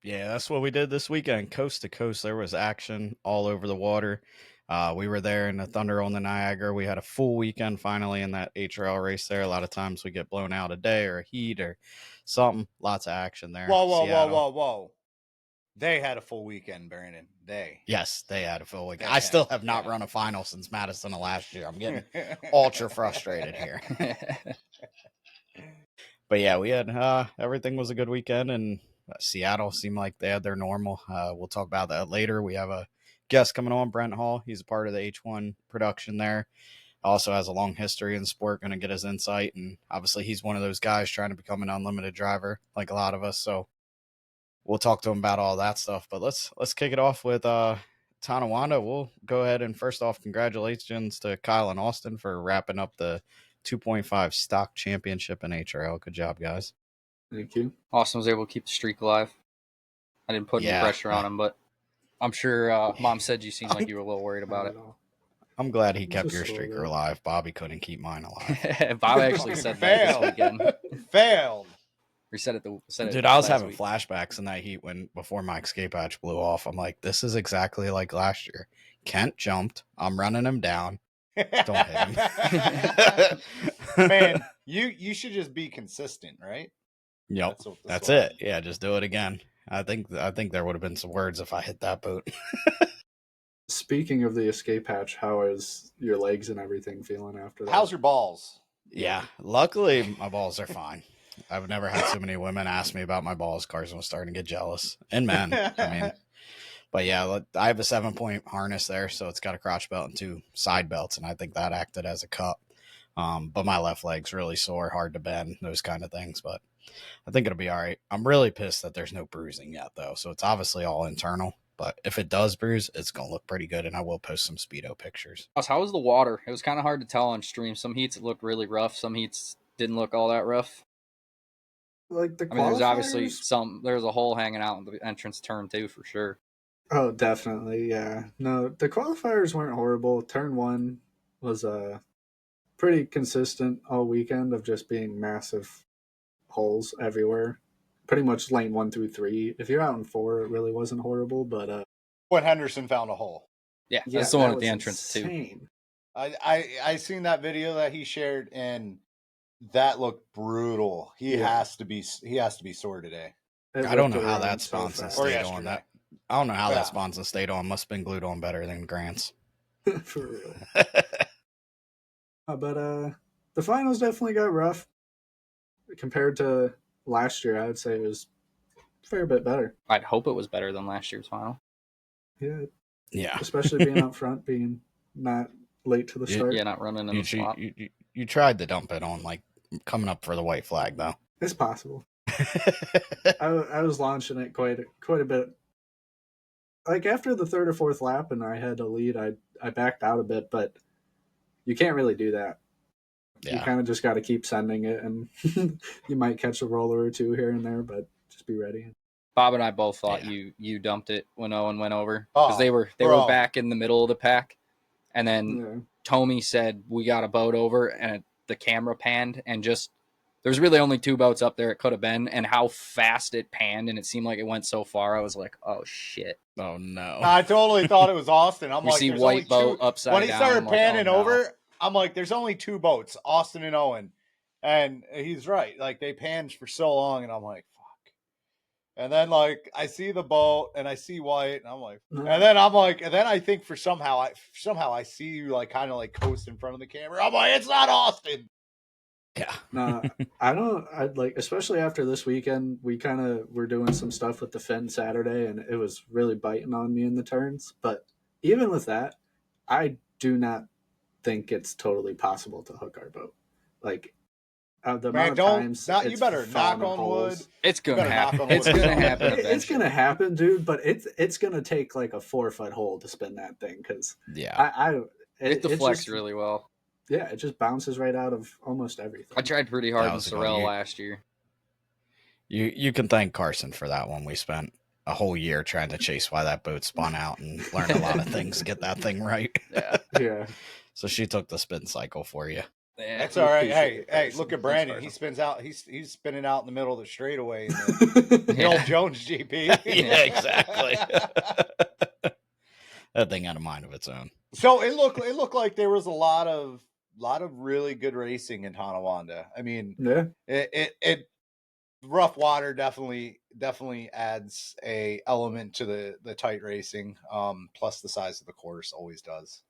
Yeah, that's what we did this weekend. Coast to coast, there was action all over the water. We were there in the Thunder on the Niagara. We had a full weekend finally in that HRL race there. A lot of times we get blown out a day or a heat or something. Lots of action there. Whoa. They had a full weekend, Brandon. Yes, they had a full weekend. I still have not run a final since Madison of last year. I'm getting ultra frustrated here. But yeah, we had everything was a good weekend, and Seattle seemed like they had their normal. We'll talk about that later. We have a guest coming on, Brent Hall. He's a part of the H1 production there. Also has a long history in the sport, going to get his insight. And obviously he's one of those guys trying to become an unlimited driver like a lot of us. So we'll talk to him about all that stuff. But let's kick it off with Tonawanda. We'll go ahead and first off, congratulations to Kyle and Austin for wrapping up the 2.5 stock championship in HRL. Good job, guys. Thank you. Austin was able to keep the streak alive. I didn't put any pressure on him, but I'm sure Mom said you seemed like you were a little worried about it. I'm glad he kept your streaker alive. Bobby couldn't keep mine alive. Bobby actually said that this weekend. Failed. We said it. Dude, I was having flashbacks in that heat before my escape hatch blew off. I'm like, this is exactly like last year. Kent jumped. I'm running him down. Don't hit him. Man, you should just be consistent, right? Yep. That's it. Yeah, just do it again. I think there would have been some words if I hit that boot. Speaking of the escape hatch, how is your legs and everything feeling after that? How's your balls? Yeah, luckily my balls are fine. I've never had so many women ask me about my balls. Carson was starting to get jealous. And men, I mean. But yeah, I have a 7-point harness there, so it's got a crotch belt and 2 side belts, and I think that acted as a cup. But my left leg's really sore, hard to bend, those kind of things. But I think it'll be all right. I'm really pissed that there's no bruising yet, though. So it's obviously all internal. But if it does bruise, it's going to look pretty good, and I will post some Speedo pictures. How was the water? It was kind of hard to tell on stream. Some heats it looked really rough. Some heats didn't look all that rough. Like the there's obviously there's a hole hanging out in the entrance turn, too, for sure. Oh, definitely, yeah. No, the qualifiers weren't horrible. Turn 1 was pretty consistent all weekend of just being massive holes everywhere. Pretty much lane 1 through 3. If you're out in 4, it really wasn't horrible, but when Henderson found a hole. Yeah, that's the one at the entrance insane. too. I seen that video that he shared, and that looked brutal. He has to be sore today. I don't know how that sponsor stayed on that. I don't know how that sponsor stayed on. Must have been glued on better than Grant's. For real. But the finals definitely got rough. Compared to last year, I would say it was a fair bit better. I'd hope it was better than last year's final. Yeah. Especially being up front, being not late to the start. Yeah, not running in the spot. You tried to dump it on, like, coming up for the white flag, though. It's possible. I was launching it quite a bit. Like, after the 3rd or 4th lap and I had a lead, I backed out a bit, but you can't really do that. Yeah. You kind of just got to keep sending it, and you might catch a roller or 2 here and there, but just be ready. Bob and I both thought you dumped it when Owen went over, because they were back in the middle of the pack, and then Tommy said we got a boat over, and the camera panned, and just there's really only 2 boats up there it could have been, and how fast it panned, and it seemed like it went so far. I was like, oh shit. Oh no. I totally thought it was Austin. I'm like, see white boat upside down. When he started panning over, I'm like, there's only 2 boats, Austin and Owen. And he's right. Like, they panned for so long, and I'm like, fuck. And then, like, I see the boat, and I see white, and I'm like, and then I think somehow I see you, like, kind of, like, coast in front of the camera. I'm like, it's not Austin. Yeah. No, I'd like, especially after this weekend, we kind of were doing some stuff with the fin Saturday, and it was really biting on me in the turns. But even with that, I do not think it's totally possible to hook our boat. Like, the amount of times you better knock on wood. It's gonna happen. It's gonna happen. It's gonna happen, dude. But it's gonna take like a 4-foot hole to spin that thing, because it deflects really well. Yeah, it just bounces right out of almost everything. I tried pretty hard in Sorel last year. You can thank Carson for that one. We spent a whole year trying to chase why that boat spun out and learn a lot of things to get that thing right. Yeah. So she took the spin cycle for you. That's all right. Hey, look at Brandon. He spins out. He's spinning out in the middle of the straightaway in the old Jones GP. Yeah, exactly. That thing had a mind of its own. So it looked like there was a lot of really good racing in Tonawanda. I mean, it rough water definitely adds a element to the tight racing. Plus the size of the course always does.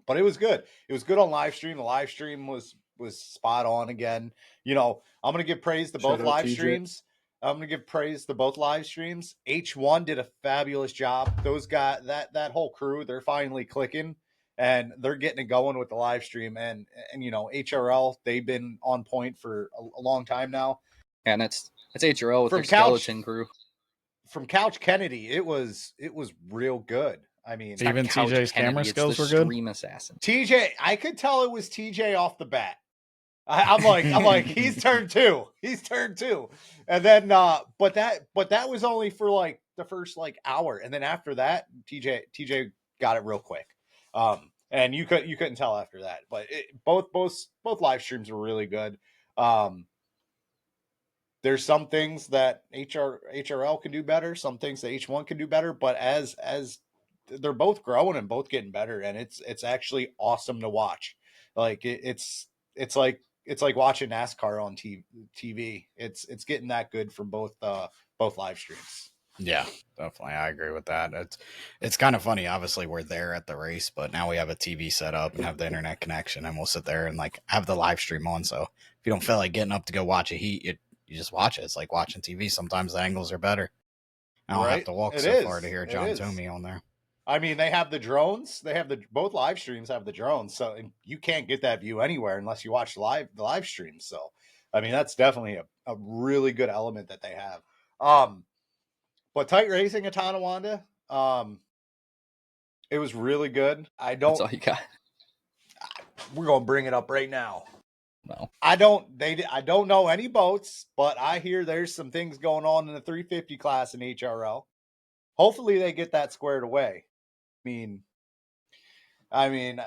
But it was good. It was good on live stream. The live stream was spot on again. You know, I'm gonna give praise to both live streams. I'm gonna give praise to both live streams. H1 did a fabulous job. Those guys, that whole crew, they're finally clicking and they're getting it going with the live stream. And you know, HRL, they've been on point for a long time now. And that's HRL with their skeleton crew. From Couch Kennedy, it was real good. I mean, even TJ's camera skills were good. Stream assassin. TJ, I could tell it was TJ off the bat. I'm like, he's turned two. He's turned two. And then, but that was only for like the first like hour. And then after that, TJ got it real quick. And you couldn't tell after that, but both live streams were really good. There's some things that HRL can do better. Some things that H1 can do better, but as they're both growing and both getting better, and it's actually awesome to watch. Like it's like watching NASCAR on TV. It's getting that good from both live streams. Yeah, definitely. I agree with that. It's kind of funny. Obviously, we're there at the race, but now we have a TV set up and have the internet connection, and we'll sit there and like have the live stream on. So if you don't feel like getting up to go watch a heat, you just watch it. It's like watching TV. Sometimes the angles are better. I don't have to walk so far to hear John Tomey on there. I mean, they have the drones. They have both live streams have the drones, so you can't get that view anywhere unless you watch the live stream. So, I mean, that's definitely a really good element that they have. But tight racing at Tonawanda, it was really good. That's all you got. We're gonna bring it up right now. No, I don't know any boats, but I hear there's some things going on in the 350 class in HRL. Hopefully, they get that squared away. I mean,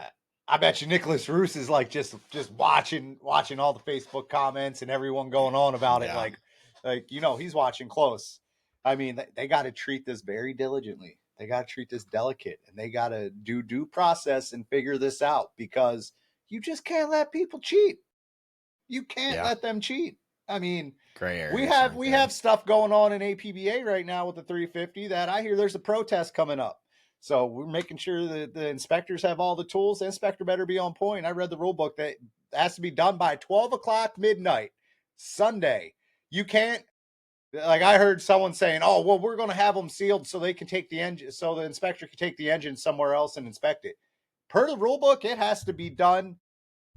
I bet you Nicholas Roos is like just watching all the Facebook comments and everyone going on about it. Like you know, he's watching close. I mean, they got to treat this very diligently. They got to treat this delicate, and they got to do due process and figure this out, because you just can't let people cheat. You can't let them cheat. I mean, we have stuff going on in APBA right now with the 350 that I hear there's a protest coming up. So we're making sure that the inspectors have all the tools. The inspector better be on point. I read the rule book that has to be done by 12 o'clock midnight Sunday. You can't, like I heard someone saying, oh, well, we're going to have them sealed so they can take the engine, so the inspector can take the engine somewhere else and inspect it. Per the rule book, it has to be done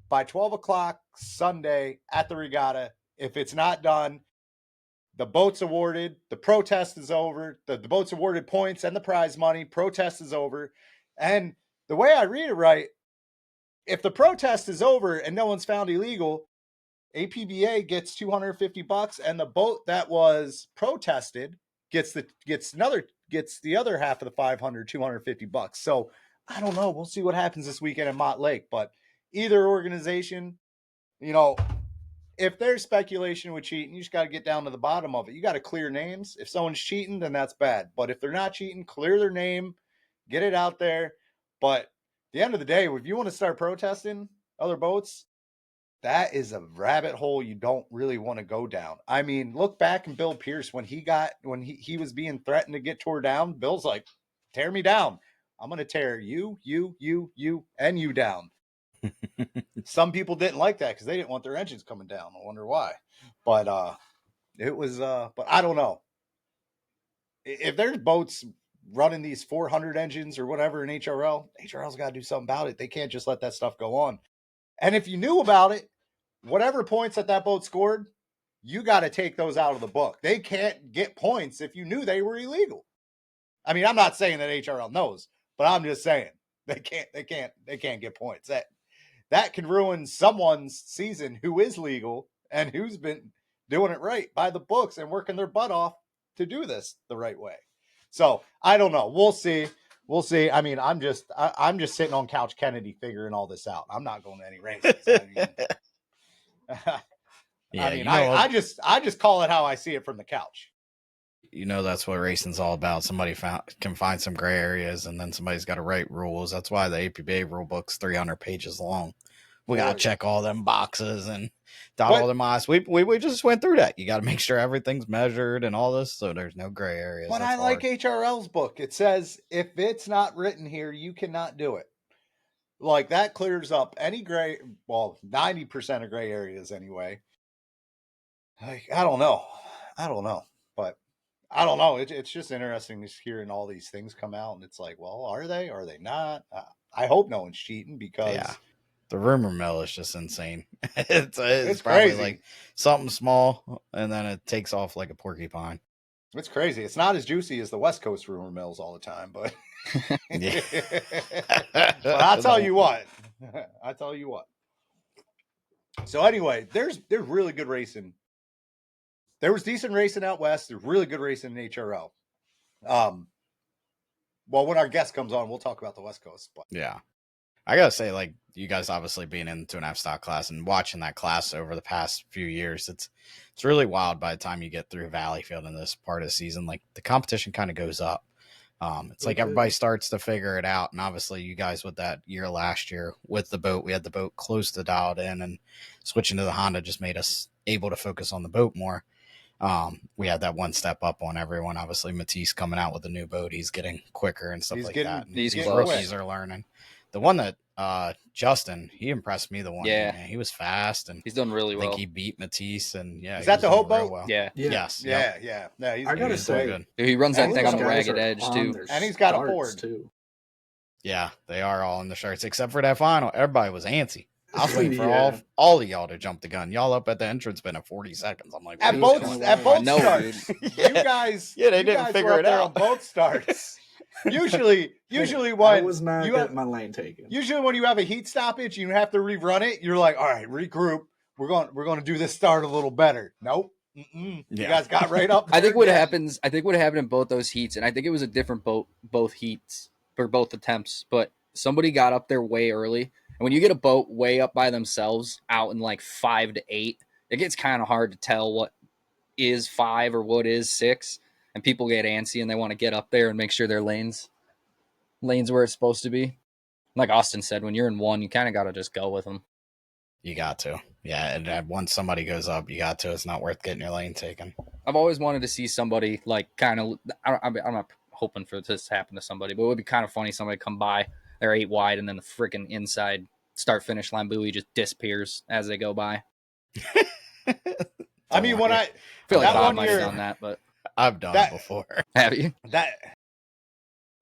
by 12 o'clock Sunday at the regatta. If it's not done, the boat's awarded, the protest is over, the boat's awarded points and the prize money, protest is over. And the way I read it right, if the protest is over and no one's found illegal, APBA gets $250, and the boat that was protested gets the other half of the $250. So I don't know. We'll see what happens this weekend in Mott Lake, but either organization, you know, if there's speculation with cheating, you just got to get down to the bottom of it. You got to clear names. If someone's cheating, then that's bad. But if they're not cheating, clear their name, get it out there. But at the end of the day, if you want to start protesting other boats, that is a rabbit hole you don't really want to go down. I mean, look back and Bill Pierce, when he was being threatened to get tore down, Bill's like, tear me down. I'm going to tear you, and you down. Some people didn't like that because they didn't want their engines coming down. I wonder why. But it was but I don't know. If there's boats running these 400 engines or whatever in HRL's got to do something about it. They can't just let that stuff go on. And if you knew about it, whatever points that boat scored, you got to take those out of the book. They can't get points if you knew they were illegal. I mean, I'm not saying that HRL knows, but I'm just saying they can't get points. That can ruin someone's season who is legal and who's been doing it right by the books and working their butt off to do this the right way. So I don't know. We'll see. We'll see. I mean, I'm just sitting on Couch Kennedy figuring all this out. I'm not going to any races. Yeah, I just call it how I see it from the couch. That's what racing's all about. Somebody can find some gray areas, and then somebody's got to write rules. That's why the APBA rule book's 300 pages long. We got to check all them boxes and dot all them I's. We just went through that. You got to make sure everything's measured and all this, so there's no gray areas. But I like HRL's book. It says if it's not written here, you cannot do it. Like that clears up any gray, 90% of gray areas anyway. Like, I don't know, but I don't know. It's just interesting just hearing all these things come out, and it's like, well, are they not? I hope no one's cheating because the rumor mill is just insane. it's probably crazy. Like something small, and then it takes off like a porcupine. It's crazy. It's not as juicy as the West Coast rumor mills all the time, but but I'll tell you what. So anyway, there's really good racing. There was decent racing out west. There's really good racing in HRL. Well, when our guest comes on, we'll talk about the West Coast. But yeah, I gotta say, like, you guys obviously being in the 2.5 stock class and watching that class over the past few years, it's really wild. By the time you get through Valleyfield in this part of the season, like the competition kind of goes up. It's like everybody starts to figure it out, and obviously you guys with that year last year with the boat, we had the boat close to dialed in, and switching to the Honda just made us able to focus on the boat more. We had that one step up on everyone. Obviously, Matisse coming out with a new boat, he's getting quicker and stuff that. And these rookies are learning. The one that Justin, he impressed me. The one, man, he was fast and he's done really well. I think he beat Matisse, and is that the Hope boat? Well. Yeah. Yes. Yeah. I gotta say, good. He runs that thing on the ragged edge too, and he's got a Ford too. Yeah, they are all in the shirts except for that final. Everybody was antsy. I was waiting for all of y'all to jump the gun. Y'all up at the entrance been at 40 seconds. I'm like, at both starts. You guys, they didn't figure it out. On both starts. Usually when I was not getting my lane taken. Usually when you have a heat stoppage, you have to rerun it. You're like, all right, regroup. We're going to do this start a little better. Nope. You guys got right up. I think what happened in both those heats, and I think it was a different boat, both heats for both attempts, but somebody got up there way early. And when you get a boat way up by themselves out in like 5 to 8, it gets kind of hard to tell what is 5 or what is 6. And people get antsy and they want to get up there and make sure their lanes where it's supposed to be. Like Austin said, when you're in 1, you kind of got to just go with them. You got to. Yeah, and once somebody goes up, you got to. It's not worth getting your lane taken. I've always wanted to see somebody like kind of – I'm not hoping for this to happen to somebody, but it would be kind of funny somebody come by, they're 8 wide, and then the freaking inside start-finish line buoy just disappears as they go by. I mean, when I feel like Bob might have done that, but I've done it before. Have you?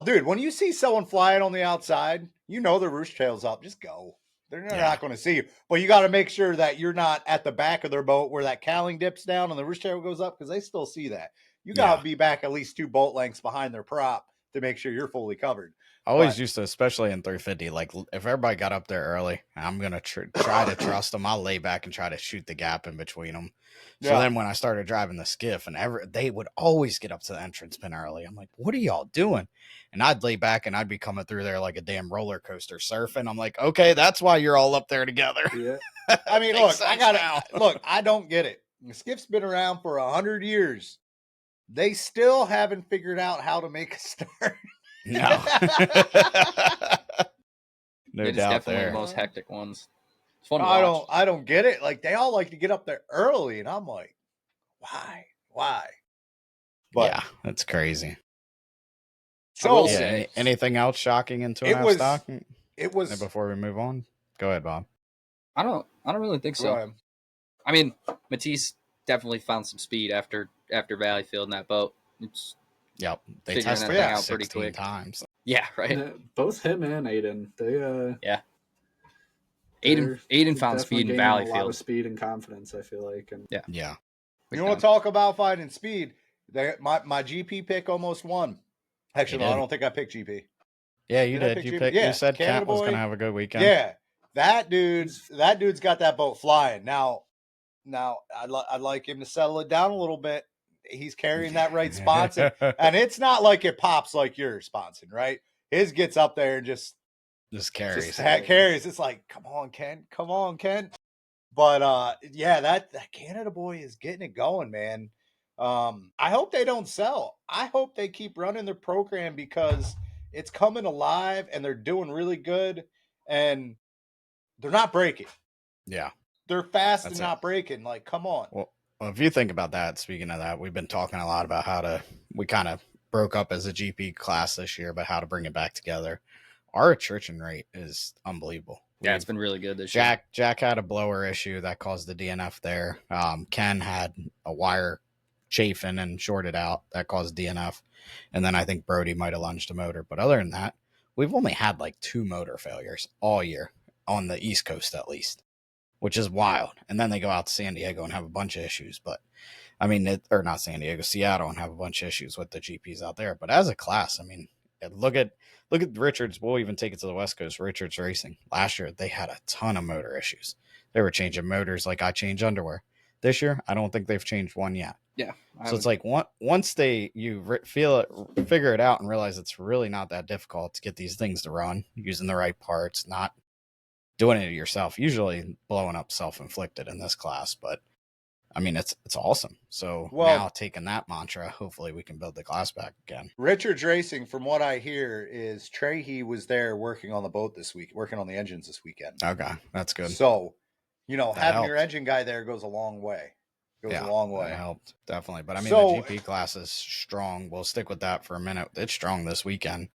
Dude, when you see someone flying on the outside, you know the roost tail's up. Just go. They're not going to see you. But you got to make sure that you're not at the back of their boat where that cowling dips down and the roost tail goes up, because they still see that. You got to be back at least 2 boat lengths behind their prop to make sure you're fully covered. I always used to, especially in 350, like if everybody got up there early, I'm going to try to trust them. I'll lay back and try to shoot the gap in between them. So then when I started driving the skiff, and they would always get up to the entrance pin early. I'm like, what are y'all doing? And I'd lay back and I'd be coming through there like a damn roller coaster surfing. I'm like, okay, that's why you're all up there together. Yeah. I mean, look, I don't get it. The skiff's been around for 100 years. They still haven't figured out how to make a start. No. No it's doubt definitely there. The most hectic ones. It's fun to watch. I don't get it. Like, they all like to get up there early, and I'm like, why? But yeah, that's crazy. So, anything else shocking in 2.5 stock? It was before we move on. Go ahead, Bob. I don't really think so. I mean, Matisse definitely found some speed after Valleyfield in that boat. They tested that out out pretty 16 quick. times. Yeah, right. Both him and Aiden, Aiden found speed in Valleyfield. A lot of speed and confidence, I feel like. And yeah. You want to talk about finding speed? My GP pick almost won. Actually, no, I don't think I picked GP. Yeah, you did. You said Cat was going to have a good weekend. Yeah, that dude's got that boat flying. Now I'd like him to settle it down a little bit. He's carrying that right sponson, and it's not like it pops like you're sponsoring, right? His gets up there and just carries. Carries. It's like, come on, Ken. But yeah, that Canada boy is getting it going, man. I hope they don't sell. I hope they keep running their program because it's coming alive and they're doing really good and they're not breaking. Yeah. They're fast and not breaking. Like, come on. Well, if you think about that, speaking of that, we've been talking a lot about we kind of broke up as a GP class this year, but how to bring it back together. Our attrition rate is unbelievable. Yeah, it's been really good this year. Jack had a blower issue that caused the DNF there. Ken had a wire chafing and shorted out that caused DNF. And then I think Brody might have lunged a motor. But other than that, we've only had like 2 motor failures all year on the East Coast at least, which is wild. And then they go out to San Diego and have a bunch of issues. But I mean, or not San Diego, Seattle, and have a bunch of issues with the GPs out there. But as a class, I mean, look at Richards. We'll even take it to the West Coast. Richards Racing last year, they had a ton of motor issues. They were changing motors like I change underwear. This year, I don't think they've changed one yet. Yeah. So it's like once figure it out and realize it's really not that difficult to get these things to run using the right parts, not doing it yourself. Usually blowing up self-inflicted in this class, but I mean, it's awesome. So now taking that mantra, hopefully we can build the class back again. Richards Racing, from what I hear, is Trahey was there working on the boat this week, working on the engines this weekend. Okay, that's good. So, having your engine guy there goes a long way. That helped, definitely. But I mean, the GP class is strong. We'll stick with that for a minute. It's strong this weekend.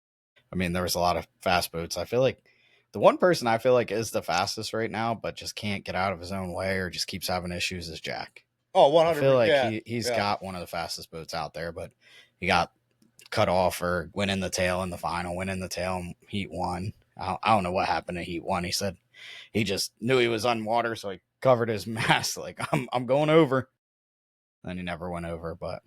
I mean, there was a lot of fast boats. I feel like the one person I feel like is the fastest right now, but just can't get out of his own way or just keeps having issues is Jack. Oh, 100%. I feel like he's got one of the fastest boats out there, but he got cut off or went in the tail in the final, went in the tail in Heat 1. I don't know what happened in Heat 1. He said he just knew he was on water, so he covered his mast like, I'm going over. Then he never went over, but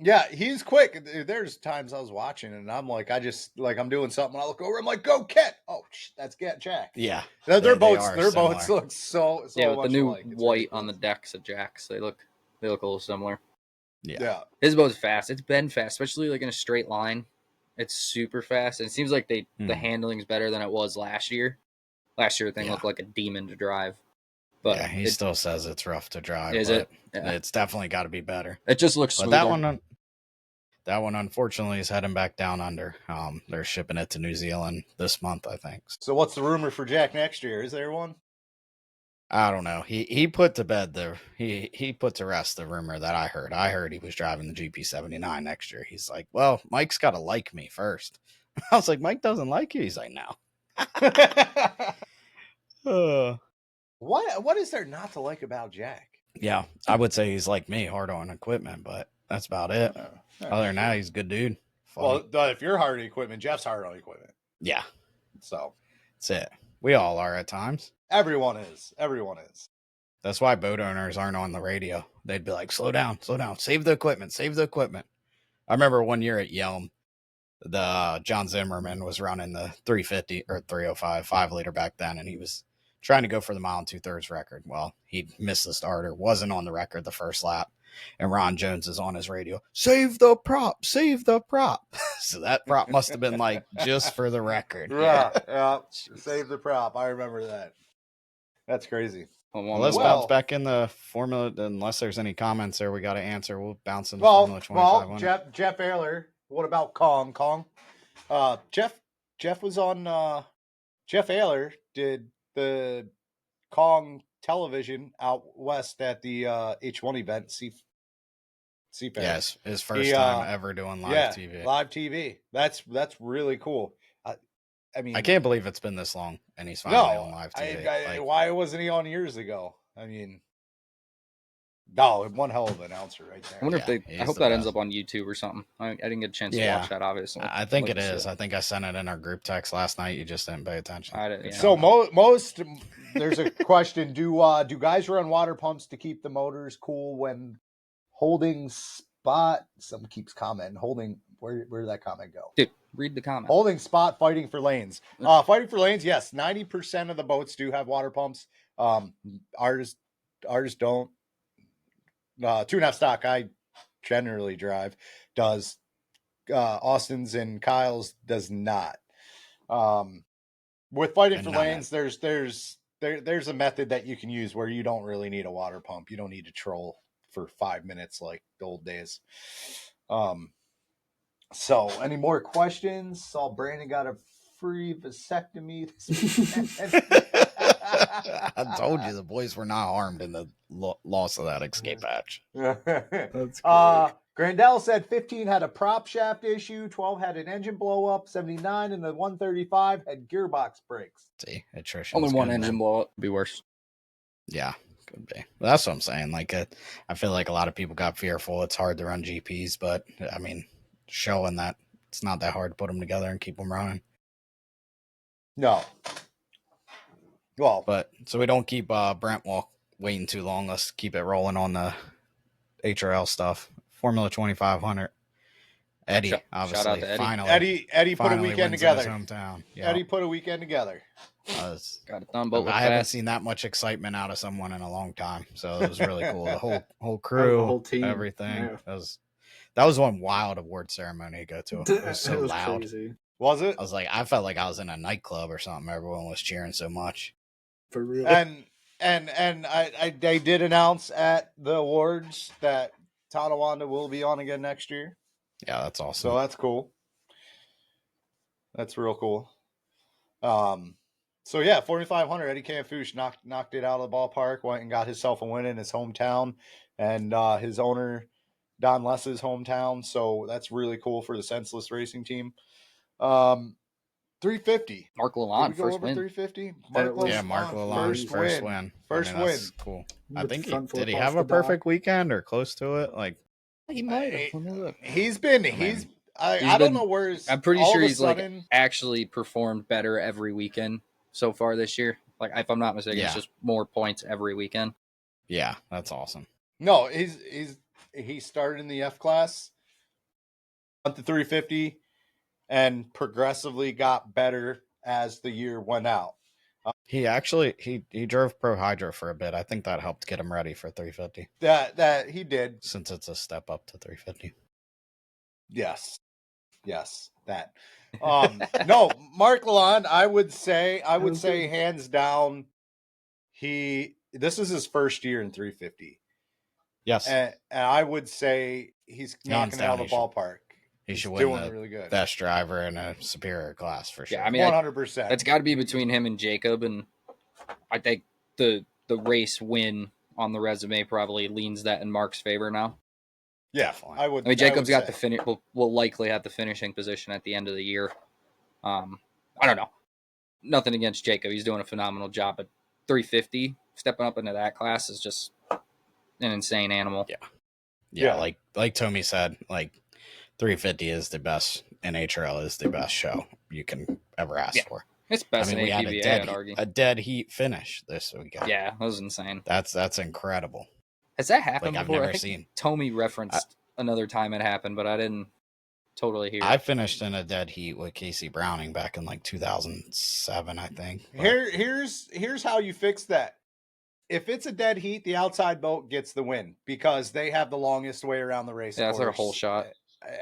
yeah, he's quick. There's times I was watching and I'm like, I'm doing something. I look over, I'm like, go Ket. Oh, that's Jack. Yeah, their boats look so yeah, with the new white really on the decks of Jack's, they look a little similar. Yeah. His boat's fast. It's been fast, especially like in a straight line. It's super fast. And it seems like the handling's better than it was last year. Last year, the thing looked like a demon to drive. But yeah, he still says it's rough to drive. Is it? Yeah. It's definitely got to be better. It just looks smoother. But that one, unfortunately, is heading back down under. They're shipping it to New Zealand this month, I think. So what's the rumor for Jack next year? Is there one? I don't know. He put to bed he put to rest the rumor that I heard. I heard he was driving the GP79 next year. He's like, well, Mike's got to like me first. I was like, Mike doesn't like you. He's like, no. What is there not to like about Jack? Yeah, I would say he's like me, hard on equipment, but that's about it. Other than that, he's a good dude. Funny. Well, if you're hard on equipment, Jeff's hard on equipment. Yeah. So that's it. We all are at times. Everyone is. That's why boat owners aren't on the radio. They'd be like, slow down, save the equipment. I remember one year at Yelm, the John Zimmerman was running the 350 or 305 5-liter back then, and he was trying to go for the 1 2/3 record. Well, he missed the starter, wasn't on the record the first lap, and Ron Jones is on his radio, save the prop. So that prop must have been like just for the record. Yeah. Save the prop. I remember that. That's crazy. Well, let's bounce back in the Formula. Unless there's any comments there, we got to answer. We'll bounce into Formula 2500. Well, Jeff Ayler. What about Kong? Jeff was on. Jeff Ayler did the Kong television out west at the H1 event. Seafair. Yes, his first time ever doing live TV. Live TV. That's really cool. I mean, I can't believe it's been this long, and he's finally on live TV. Why wasn't he on years ago? I mean, no, one hell of an announcer right there. I wonder if I hope that ends up on YouTube or something. I didn't get a chance to watch that, obviously. I think it is. I think I sent it in our group text last night. You just didn't pay attention. I didn't, So most there's a question: Do guys run water pumps to keep the motors cool when holding spot? Someone keeps commenting holding. Where did that comment go? Dude, read the comment. Holding spot, fighting for lanes. Fighting for lanes, yes. 90% of the boats do have water pumps. Ours don't. 2.5 stock I generally drive does. Austin's and Kyle's does not. With fighting for lanes, there's a method that you can use where you don't really need a water pump. You don't need to troll for 5 minutes like the old days. So any more questions? Saw Brandon got a free vasectomy this weekend. I told you the boys were not harmed in the loss of that escape hatch. That's great. Grandel said 15 had a prop shaft issue, 12 had an engine blow up, 79 and the 135 had gearbox breaks. See, attrition. Only one engine blow up would be worse. Yeah, could be. Well, that's what I'm saying. Like, I feel like a lot of people got fearful. It's hard to run GPs, but I mean, showing that it's not that hard to put them together and keep them running. No. Well, but so we don't keep Brent waiting too long. Let's keep it rolling on the HRL stuff. Formula 2500. Eddie, obviously, shout out to Eddie. Finally, Eddie put a weekend together. Hometown. Yep. Eddie put a weekend together. Got it done, but I haven't seen that much excitement out of someone in a long time, so it was really cool. The whole crew, the whole team, everything. Yeah. That was one wild award ceremony to go to. It was so loud. Crazy. Was it? I felt like I was in a nightclub or something. Everyone was cheering so much. For real. And they did announce at the awards that Tonawanda will be on again next year. Yeah, that's awesome. So that's cool. That's real cool. So yeah, 4,500. Eddie Camfouche knocked it out of the ballpark. Went and got himself a win in his hometown, and his owner Don Less's hometown. So that's really cool for the Senseless Racing team. 350. Mark Lalonde first win. 350. Mark Lalonde first win. First win. Cool. I think did he have a perfect weekend or close to it? Like he might have. I don't know where his. I'm pretty sure he's like actually performed better every weekend so far this year. Like if I'm not mistaken, it's just more points every weekend. Yeah, that's awesome. No, he started in the F class, went to 350, and progressively got better as the year went out. He actually he drove Pro Hydro for a bit. I think that helped get him ready for 350. That he did, since it's a step up to 350. Yes, that. No, Mark Lalonde, I would say hands down, this is his first year in 350. Yes, and I would say he's knocking it out of the ballpark. He should win the really good best driver in a superior class for sure. Yeah, I mean 100%. It's got to be between him and Jacob, and I think the race win on the resume probably leans that in Mark's favor now. Yeah, I would. I mean, Jacob's got the finish. Will likely have the finishing position at the end of the year. I don't know. Nothing against Jacob; he's doing a phenomenal job. But 350, stepping up into that class is just an insane animal. Yeah. Like Tommy said, like 350 is the best, and HRL is the best show you can ever ask for. It's best in APBA, I'd argue. A dead heat finish this weekend. Yeah, that was insane. That's incredible. Has that happened before? I've never seen. Tommy referenced another time it happened, but I didn't totally hear. I finished in a dead heat with Casey Browning back in like 2007, I think. Here's how you fix that. If it's a dead heat, the outside boat gets the win because they have the longest way around the race. Yeah, that's their whole shot.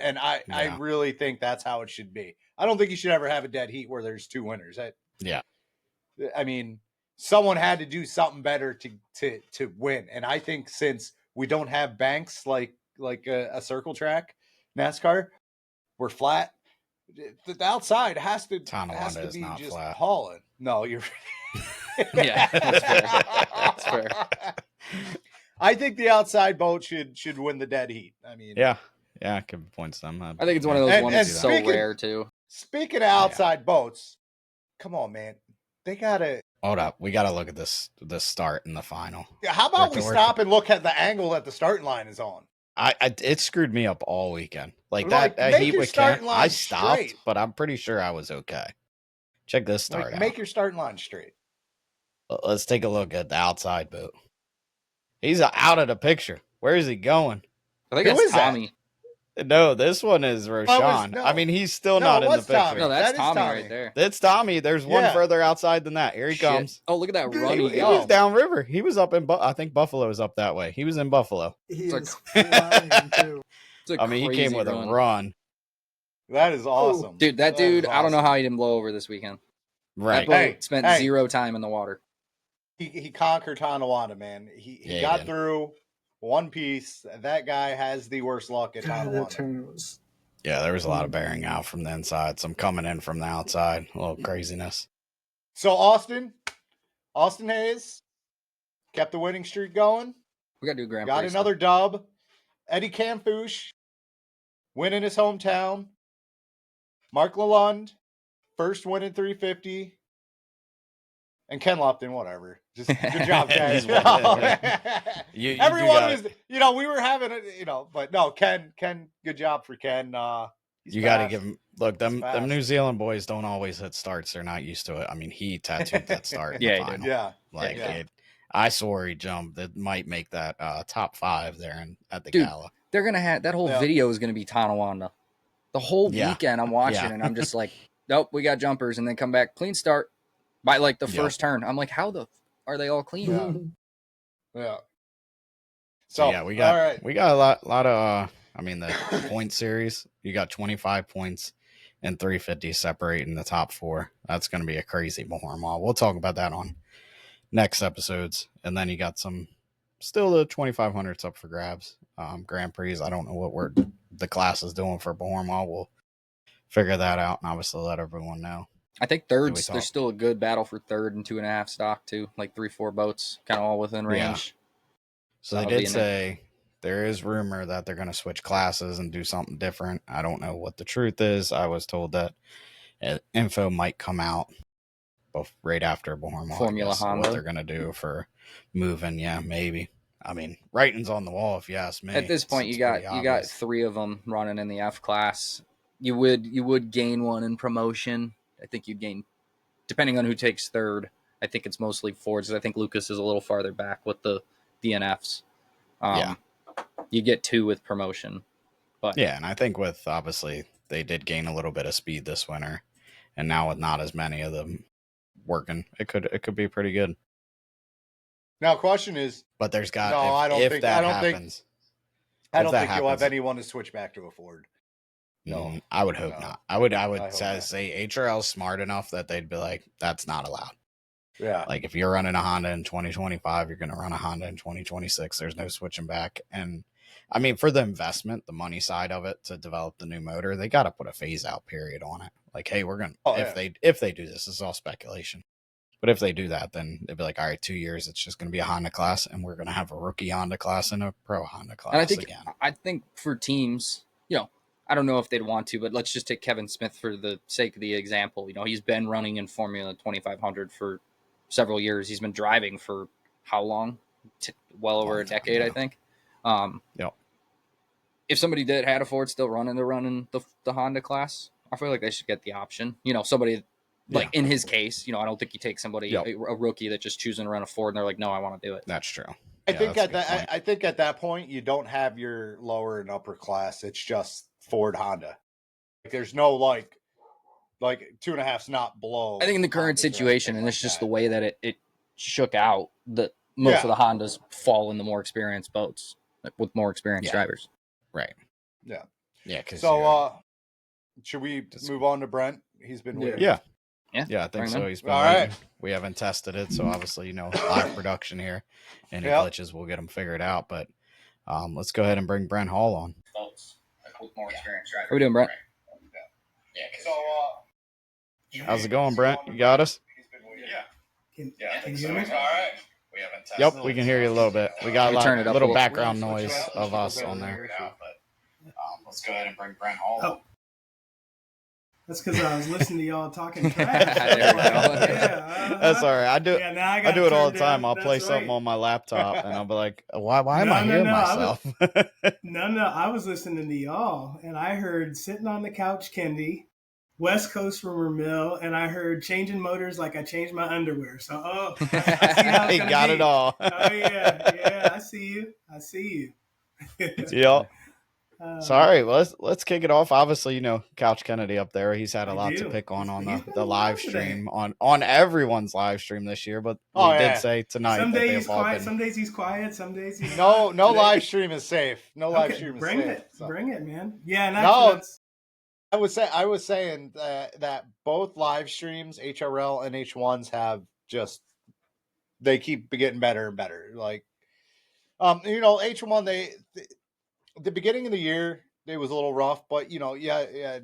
And I really think that's how it should be. I don't think you should ever have a dead heat where there's two winners. I mean, someone had to do something better to win. And I think since we don't have banks like a circle track NASCAR, we're flat. The outside has to be just flat. Hauling. No, you're. Yeah, that's fair. That's fair. I think the outside boat should win the dead heat. I mean, yeah, could be points them. I think it's one of those ones that's so rare too. Speaking of outside boats, come on, man, they gotta. Hold up, we gotta look at this start in the final. How about we stop and look at the angle that the starting line is on? It screwed me up all weekend. Like that heat with Cam, I stopped, straight. But I'm pretty sure I was okay. Check this start out. Make your starting line straight. Let's take a look at the outside boat. He's out of the picture. Where is he going? I think it's Tommy. No, this one is Roshan. I mean, he's still not in the picture. Tommy. No, that's Tommy right there. That's Tommy. There's one further outside than that. Here he comes. Oh, look at that run. He was downriver. He was up in I think Buffalo is up that way. He was in Buffalo. He is flying too. I mean, he came with a run. That is awesome. Dude, that dude, I don't know how he didn't blow over this weekend. Right. That boat spent 0 time in the water. He conquered Tonawanda, man. He got through one piece. That guy has the worst luck at Tonawanda. Yeah, there was a lot of bearing out from the inside, some coming in from the outside. A little craziness. So Austin Hayes kept the winning streak going. We got to do Grand Prix. Got another dub. Eddie Camfouche win in his hometown. Mark Lalonde, first win in 350. And Ken Lupton, whatever. Just good job, guys. Everyone was, we were having it, but no, Ken, good job for Ken. You got to give him, look, them New Zealand boys don't always hit starts. They're not used to it. I mean, he tattooed that start in the final. Yeah. I saw he jumped. That might make that top 5 there at the gala. They're going to have, that whole video is going to be Tonawanda. The whole weekend I'm watching and I'm just like, nope, we got jumpers, and then come back, clean start. By like the first turn, I'm like, how are they all clean? Yeah. So we got a lot of. I mean, the point series. You got 25 points and 350 separating the top 4. That's going to be a crazy Bahorma. We'll talk about that on next episodes. And then you got still the 2500s up for grabs. Grand Prix. I don't know what the class is doing for Bahorma. We'll figure that out and obviously let everyone know. I think thirds, there's still a good battle for third and 2.5 stock too, like 3-4 boats, kind of all within range. Yeah. So they did say there is rumor that they're going to switch classes and do something different. I don't know what the truth is. I was told that info might come out right after Bahorma. Formula Honda. What they're going to do for moving, maybe. I mean, writing's on the wall if you ask me. At this point, you got 3 of them running in the F class. You would gain one in promotion. I think you'd gain, depending on who takes third. I think it's mostly Fords. I think Lucas is a little farther back with the DNFs. You get 2 with promotion. But and I think with, obviously, they did gain a little bit of speed this winter. And now with not as many of them working, it could be pretty good. Now, question is... But there's got... No, I don't think you'll have anyone to switch back to a Ford. No, I would hope not. I would say HRL's smart enough that they'd be like, that's not allowed. Yeah. Like if you're running a Honda in 2025, you're going to run a Honda in 2026. There's no switching back. And I mean, for the investment, the money side of it to develop the new motor, they got to put a phase out period on it. Like, hey, we're going to, if they do this is all speculation. But if they do that, then they'd be like, all right, 2 years, it's just going to be a Honda class, and we're going to have a rookie Honda class and a pro Honda class. And I think for teams, I don't know if they'd want to, but let's just take Kevin Smith for the sake of the example. He's been running in Formula 2500 for several years. He's been driving for how long? Well over a decade, I think. If somebody had a Ford still running, they're running the Honda class. I feel like they should get the option. Somebody like in his case, I don't think you take somebody, a rookie that's just choosing to run a Ford and they're like, no, I want to do it. That's true. I think at that point, you don't have your lower and upper class. It's just Ford Honda. Like there's no like 2.5's not below. I think in the current situation, and it's just the way that it shook out, that most of the Hondas fall in the more experienced boats, like with more experienced drivers. Right. Yeah. Yeah. So should we move on to Brent? He's been waiting. Yeah, I think so. He's been all waiting. right. We haven't tested it, so obviously, live production here. Any glitches, we'll get them figured out. But let's go ahead and bring Brent Hall on. With more experienced drivers. How we doing, Brent? So, how's it going, Brent? You got us? Can you hear me? All right. Yep, we can hear you a little bit. We got a little background noise of us on there. Let's go ahead and bring Brent Hall on. That's because I was listening to y'all talking trash. That's all right. I do it all the time. I'll play something on my laptop, and I'll be like, "Why am I hearing myself?" No. I was listening to y'all, and I heard "Sitting on the Couch," Kendi, West Coast Rumor Mill, and I heard "Changing Motors Like I Changed My Underwear." So, I see how he got it all. Oh yeah. I see you. Yep. Sorry, let's kick it off. Obviously, Couch Kennedy up there. He's had a lot to pick on the live stream, on everyone's live stream this year. But we did say tonight. Some days he's quiet. Some days he's quiet. Some days he's no live stream is safe. No live stream is safe. Bring it, man. Yeah, and I was saying that both live streams, HRL and H1s, have just, they keep getting better and better. Like, H1, the beginning of the year, it was a little rough, but yeah,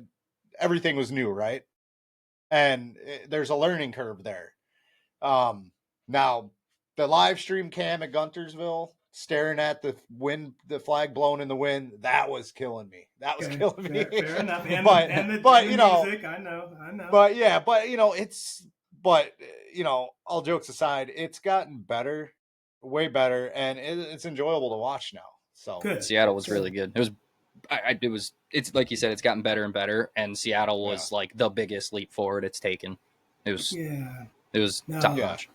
everything was new, right? And there's a learning curve there. Now the live stream cam at Guntersville, staring at the flag blowing in the wind, that was killing me. That was killing me. Fair enough. And the music, I know. But yeah, all jokes aside, it's gotten better, way better, and it's enjoyable to watch now. So good. Seattle was really good. It's like you said, it's gotten better and better, and Seattle was like the biggest leap forward it's taken. It was top notch.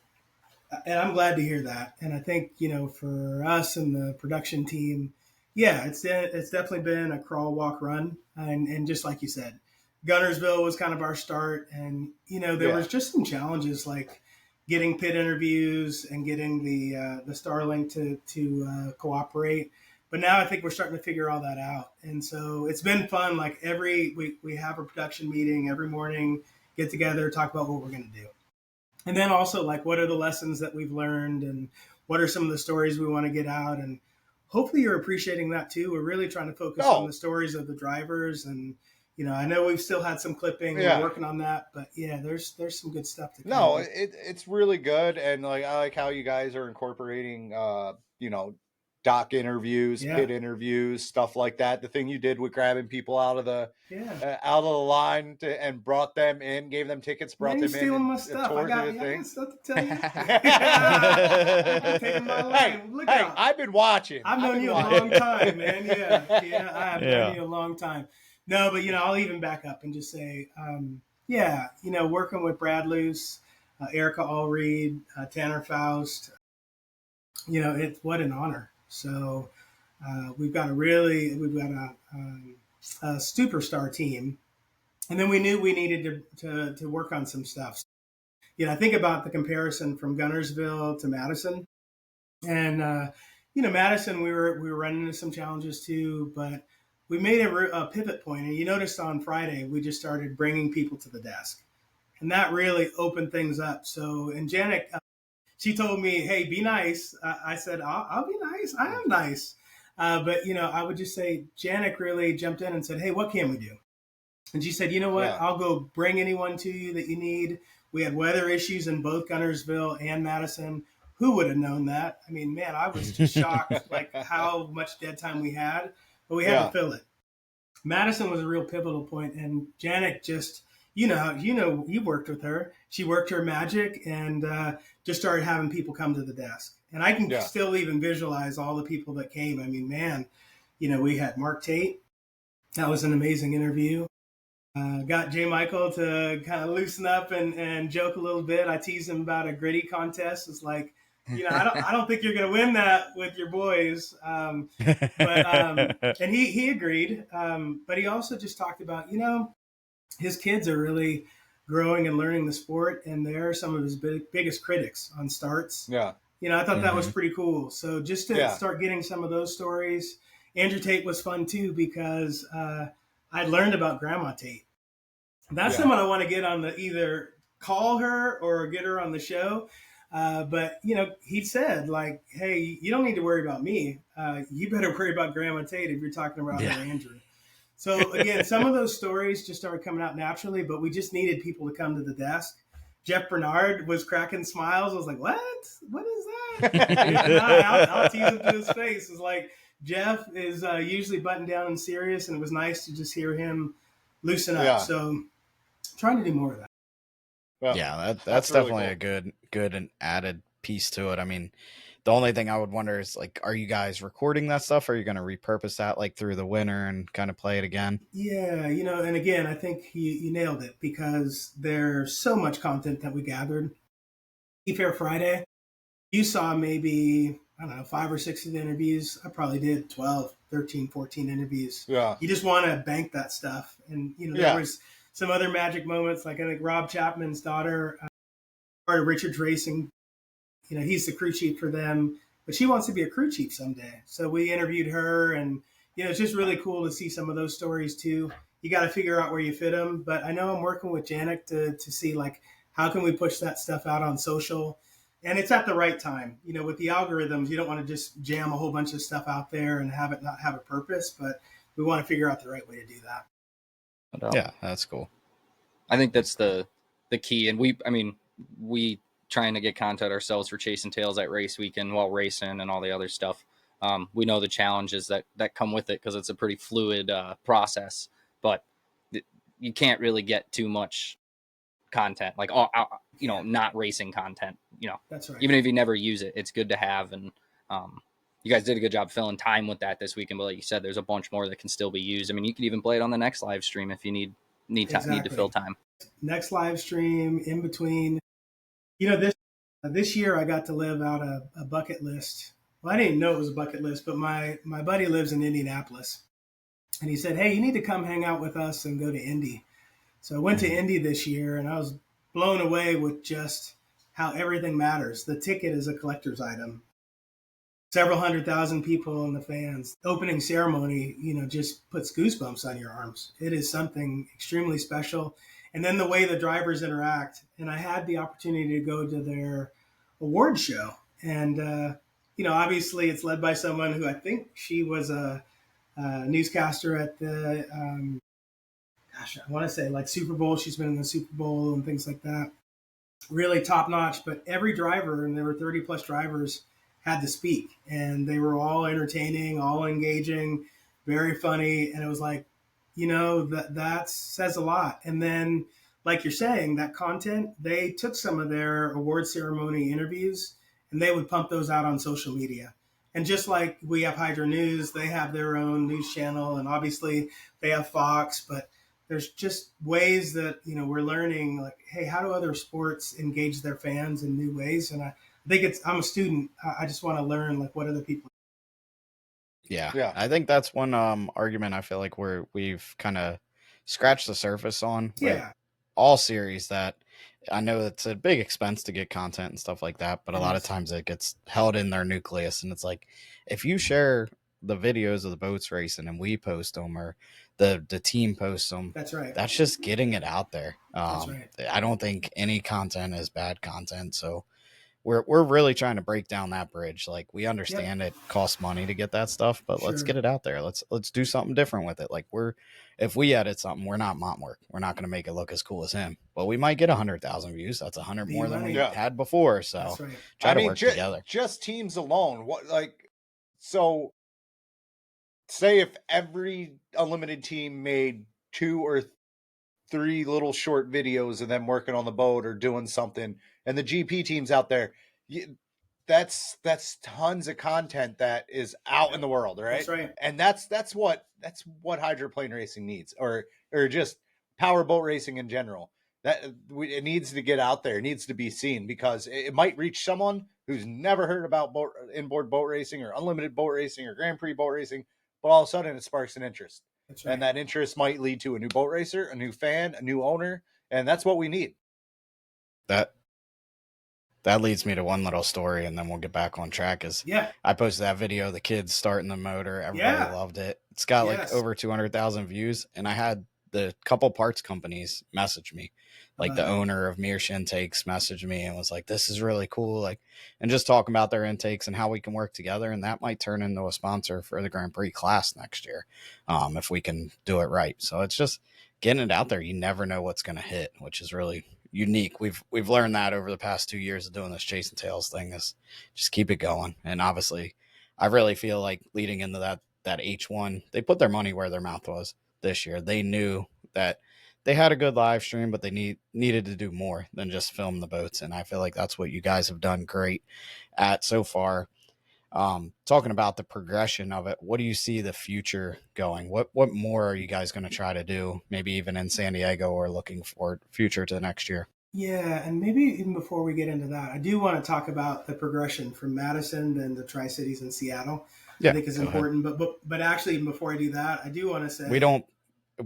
And I'm glad to hear that. And I think, for us and the production team, it's definitely been a crawl, walk, run. And just like you said, Guntersville was kind of our start. And, there was just some challenges like getting pit interviews and getting the Starlink to cooperate. But now I think we're starting to figure all that out. And so it's been fun. Like we have a production meeting every morning, get together, talk about what we're going to do. And then also, like, what are the lessons that we've learned and what are some of the stories we want to get out? And hopefully you're appreciating that too. We're really trying to focus on the stories of the drivers. And, I know we've still had some clipping. We're working on that. But, there's some good stuff to come. No, it's really good. And, like, I like how you guys are incorporating, doc interviews, pit interviews, stuff like that. The thing you did with grabbing people out of the line and brought them in, gave them tickets, brought them in. Stealing my stuff. I got stuff to tell you. Taking my lane. Look out. I've been watching. I've known you a long time, man. Yeah, I have known you a long time. No, but I'll even back up and just say, working with Brad Luce, Erica Allreed, Tanner Faust, it's what an honor. So we've got a superstar team, and then we knew we needed to work on some stuff. I think about the comparison from Guntersville to Madison, and Madison we were running into some challenges too, but we made a pivot point, and you noticed on Friday we just started bringing people to the desk, and that really opened things up. So, and Janik. She told me, "Hey, be nice." I said, "I'll be nice. I am nice." But I would just say, Janik really jumped in and said, "Hey, what can we do?" And she said, "You know what? I'll go bring anyone to you that you need." We had weather issues in both Guntersville and Madison. Who would have known that? I mean, man, I was just shocked, like how much dead time we had, but we had to fill it. Madison was a real pivotal point, and Janik just. You worked with her. She worked her magic and just started having people come to the desk. And I can still even visualize all the people that came. I mean, man, we had Mark Tate. That was an amazing interview. Got J. Michael to kind of loosen up and joke a little bit. I teased him about a gritty contest. It's like, I don't think you're going to win that with your boys. And he agreed. But he also just talked about, his kids are really growing and learning the sport, and they're some of his biggest critics on starts. Yeah. I thought that was pretty cool. So just to start getting some of those stories. Andrew Tate was fun too, because I learned about Grandma Tate. That's someone I want to get on either call her or get her on the show. But he said, like, hey, you don't need to worry about me. You better worry about Grandma Tate if you're talking about her, Andrew. So, again, some of those stories just started coming out naturally, but we just needed people to come to the desk. Jeff Bernard was cracking smiles. I was like, what? What is that? I'll tease him to his face. It's like Jeff is usually buttoned down and serious, and it was nice to just hear him loosen up. Yeah. So trying to do more of that. Well, that's definitely really cool. A good and added piece to it. I mean, the only thing I would wonder is, like, are you guys recording that stuff? Or are you going to repurpose that like through the winter and kind of play it again? Yeah, and again, I think you nailed it, because there's so much content that we gathered. Fair Friday, you saw maybe, 5 or 6 of the interviews. I probably did 12, 13, 14 interviews. Yeah. You just want to bank that stuff. And, there was some other magic moments, like I think Rob Chapman's daughter, part of Richard's Racing, he's the crew chief for them, but she wants to be a crew chief someday. So we interviewed her, and, it's just really cool to see some of those stories too. you got to figure out where you fit them. But I know I'm working with Janik to see like how can we push that stuff out on social, and it's at the right time. You know, with the algorithms, you don't want to just jam a whole bunch of stuff out there and have it not have a purpose, but we want to figure out the right way to do that. Yeah, that's cool. I think that's the key. And we trying to get content ourselves for chasing tails at race weekend while racing and all the other stuff. We know the challenges that come with it because it's a pretty fluid process, but you can't really get too much content, like not racing content. That's right. Even if you never use it, it's good to have. And you guys did a good job filling time with that this weekend. But like you said, there's a bunch more that can still be used. I mean, you could even play it on the next live stream if you need to fill time. Next live stream in between. This year I got to live out a bucket list. Well, I didn't even know it was a bucket list, but my buddy lives in Indianapolis, and he said, "Hey, you need to come hang out with us and go to Indy." So I went to Indy this year, and I was blown away with just how everything matters. The ticket is a collector's item. Several 100,000 people in the fans. The opening ceremony, just puts goosebumps on your arms. It is something extremely special. And then the way the drivers interact. And I had the opportunity to go to their award show. And, obviously it's led by someone who I think she was a newscaster at the, I want to say like Super Bowl. She's been in the Super Bowl and things like that. Really top notch. But every driver, and there were 30 plus drivers, had to speak. And they were all entertaining, all engaging, very funny. And it was like, that says a lot. And then, like you're saying, that content, they took some of their award ceremony interviews and they would pump those out on social media. And just like we have Hydro News, they have their own news channel, and obviously they have Fox, but there's just ways that, we're learning, like, hey, how do other sports engage their fans in new ways? And I think I'm a student. I just want to learn, like, what other people. Yeah. I think that's one argument I feel like we've kind of scratched the surface on. With all series, that I know it's a big expense to get content and stuff like that, but a lot of times it gets held in their nucleus. And it's like, if you share the videos of the boats racing and we post them, or the team posts them, that's right. That's just getting it out there. That's right. I don't think any content is bad content. So we're really trying to break down that bridge. Like, we understand it costs money to get that stuff, but let's get it out there. Let's do something different with it. Like, if we edit something, we're not Montwork. We're not going to make it look as cool as him, but we might get 100,000 views. That's 100 more than we had before. So try to work together. Just teams alone. So say if every Unlimited team made 2 or 3 little short videos of them working on the boat or doing something, and the GP teams out there, that's tons of content that is out in the world, right? That's right. And that's what hydroplane racing needs, or just power boat racing in general. It needs to get out there. It needs to be seen, because it might reach someone who's never heard about inboard boat racing or unlimited boat racing or Grand Prix boat racing, but all of a sudden it sparks an interest. That's right. And that interest might lead to a new boat racer, a new fan, a new owner, and that's what we need. That leads me to one little story, and then we'll get back on track. I posted that video of the kids starting the motor. Everybody loved it. It's got like over 200,000 views, and I had the couple parts companies message me. Like the owner of Mearsh Intakes messaged me and was like, "This is really cool." Like, and just talking about their intakes and how we can work together. And that might turn into a sponsor for the Grand Prix class next year, if we can do it right. So it's just getting it out there. You never know what's going to hit, which is really unique. We've learned that over the past 2 years of doing this chasing tails thing, is just keep it going. And obviously I really feel like leading into that H1, they put their money where their mouth was this year. They knew that they had a good live stream, but they needed to do more than just film the boats. And I feel like that's what you guys have done great at so far. Talking about the progression of it, what do you see the future going? What more are you guys going to try to do? Maybe even in San Diego, or looking for future to the next year? Yeah. And maybe even before we get into that, I do want to talk about the progression from Madison and the Tri-Cities in Seattle. I think is important, but actually, even before I do that, I do want to say, we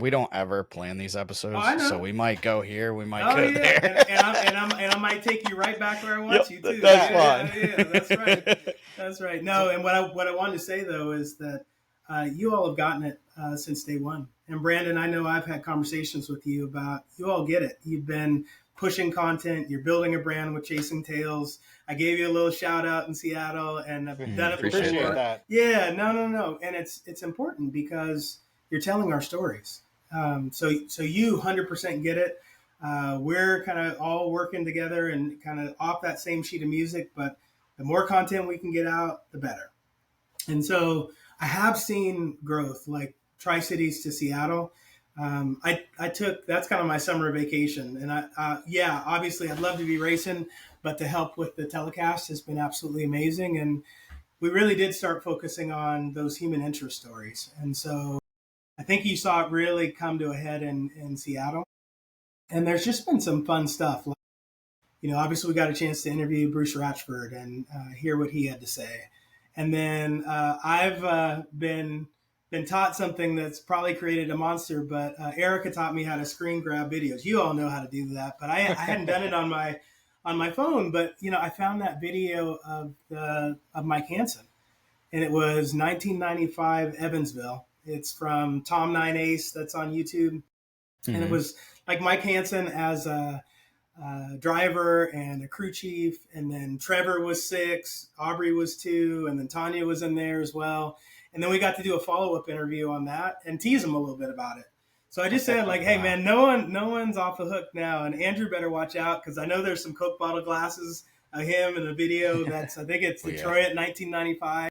don't ever plan these episodes, so we might go here, we might go there, and I might take you right back where I want you to. That's fine. Yeah, that's right. That's right. No, and what I wanted to say though is that you all have gotten it since day one. And Brandon, I know I've had conversations with you about, you all get it. You've been pushing content. You're building a brand with Chasing Tails. I gave you a little shout out in Seattle, and I've done it before. Appreciate that. Yeah, no. And it's important because you're telling our stories. So you 100% get it. We're kind of all working together and kind of off that same sheet of music, but the more content we can get out, the better. And so I have seen growth, like Tri-Cities to Seattle. I took, that's kind of my summer vacation. And obviously I'd love to be racing, but to help with the telecast has been absolutely amazing. And we really did start focusing on those human interest stories. And so I think you saw it really come to a head in Seattle. And there's just been some fun stuff. Like, obviously we got a chance to interview Bruce Ratchford and hear what he had to say. And then I've been taught something that's probably created a monster, but Erica taught me how to screen grab videos. You all know how to do that, but I hadn't done it on my phone. But I found that video of Mike Hansen, and it was 1995 Evansville. It's from Tom 9 Ace. That's on YouTube, and it was like Mike Hansen as a driver and a crew chief, and then Trevor was 6, Aubrey was 2, and then Tanya was in there as well. And then we got to do a follow-up interview on that and tease him a little bit about it. So I just said, like, hey man, no one's off the hook now, and Andrew better watch out, because I know there's some Coke bottle glasses of him in a video that's, I think it's Detroit 1995.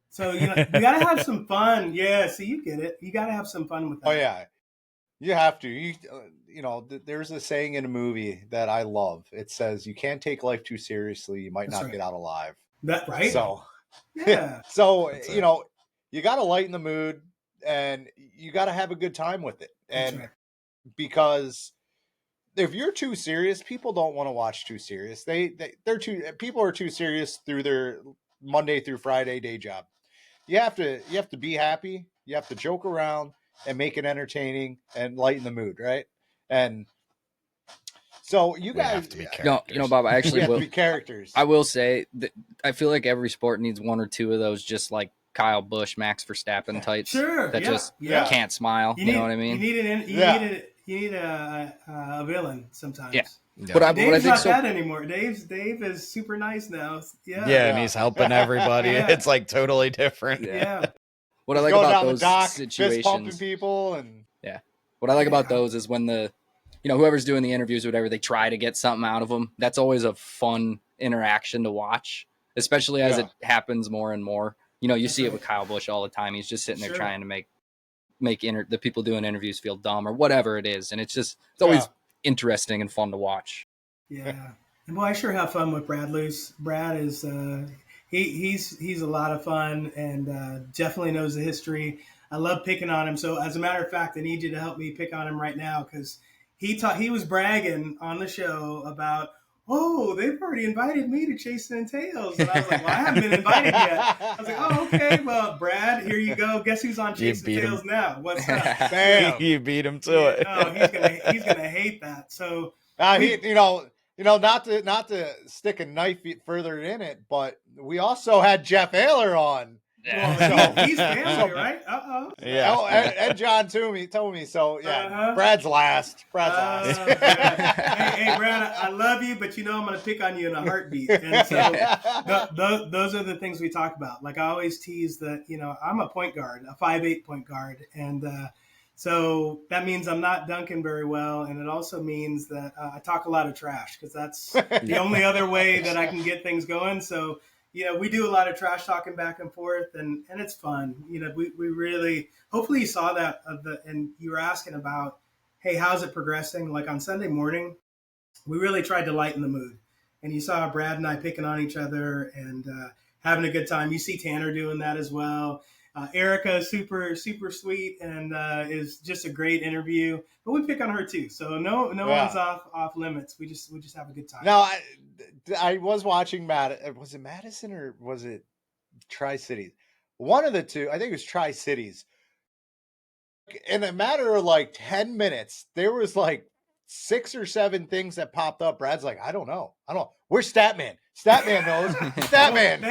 So we gotta have some fun. Yeah, so you get it. You gotta have some fun with that. Oh yeah, you have to. There's a saying in a movie that I love. It says, "You can't take life too seriously. You might not get out alive." That right? So yeah. So you got to lighten the mood, and you got to have a good time with it. And because if you're too serious, people don't want to watch too serious. People are too serious through their Monday through Friday day job. You have to be happy. You have to joke around and make it entertaining and lighten the mood, right? And so you guys have to be characters. No, Bob, I actually will be characters. I will say that I feel like every sport needs one or two of those, just like Kyle Busch, Max Verstappen types. Sure. That just can't smile. You know what I mean? You need a villain sometimes. Yeah. But Dave's not that anymore. Dave is super nice now. Yeah. Yeah, and he's helping everybody. It's like totally different. Yeah. What I like about those situations, fist pumping people, and what I like about those is when the whoever's doing the interviews or whatever, they try to get something out of them. That's always a fun interaction to watch, especially as it happens more and more. You see it with Kyle Busch all the time. He's just sitting there trying to make the people doing interviews feel dumb or whatever it is, and it's always interesting and fun to watch. Yeah, and boy, I sure have fun with Brad Luce. Brad is he's a lot of fun and definitely knows the history. I love picking on him. So as a matter of fact, I need you to help me pick on him right now, because he was bragging on the show about, oh, they've already invited me to Chasing Tails. And I was like, well, I haven't been invited yet. I was like, oh, okay. Well, Brad, here you go. Guess who's on Chasing Tails now? What's up? Bam. You beat him to it. Oh, he's gonna hate that. So not to stick a knife further in it, but we also had Jeff Ayler on. Yeah. Well, he's family, right? Yeah. Oh, and John told me. So yeah, Brad's last. Hey, Brad, I love you, but I'm going to pick on you in a heartbeat. And so those are the things we talk about. Like I always tease that, I'm a point guard, a 5'8" point guard. And so that means I'm not dunking very well. And it also means that I talk a lot of trash, because that's the only other way that I can get things going. So we do a lot of trash talking back and forth, and it's fun. We really, hopefully you saw that and you were asking about, hey, how's it progressing? Like on Sunday morning, we really tried to lighten the mood, and you saw Brad and I picking on each other and having a good time. You see Tanner doing that as well. Erica is super, super sweet and is just a great interview, but we pick on her too. So no one's off limits. We just have a good time. No, I was watching was it Madison or was it Tri-Cities? One of the two. I think it was Tri-Cities. In a matter of like 10 minutes, there was like 6 or 7 things that popped up. Brad's like, I don't know. Where's Statman? Statman knows. Statman.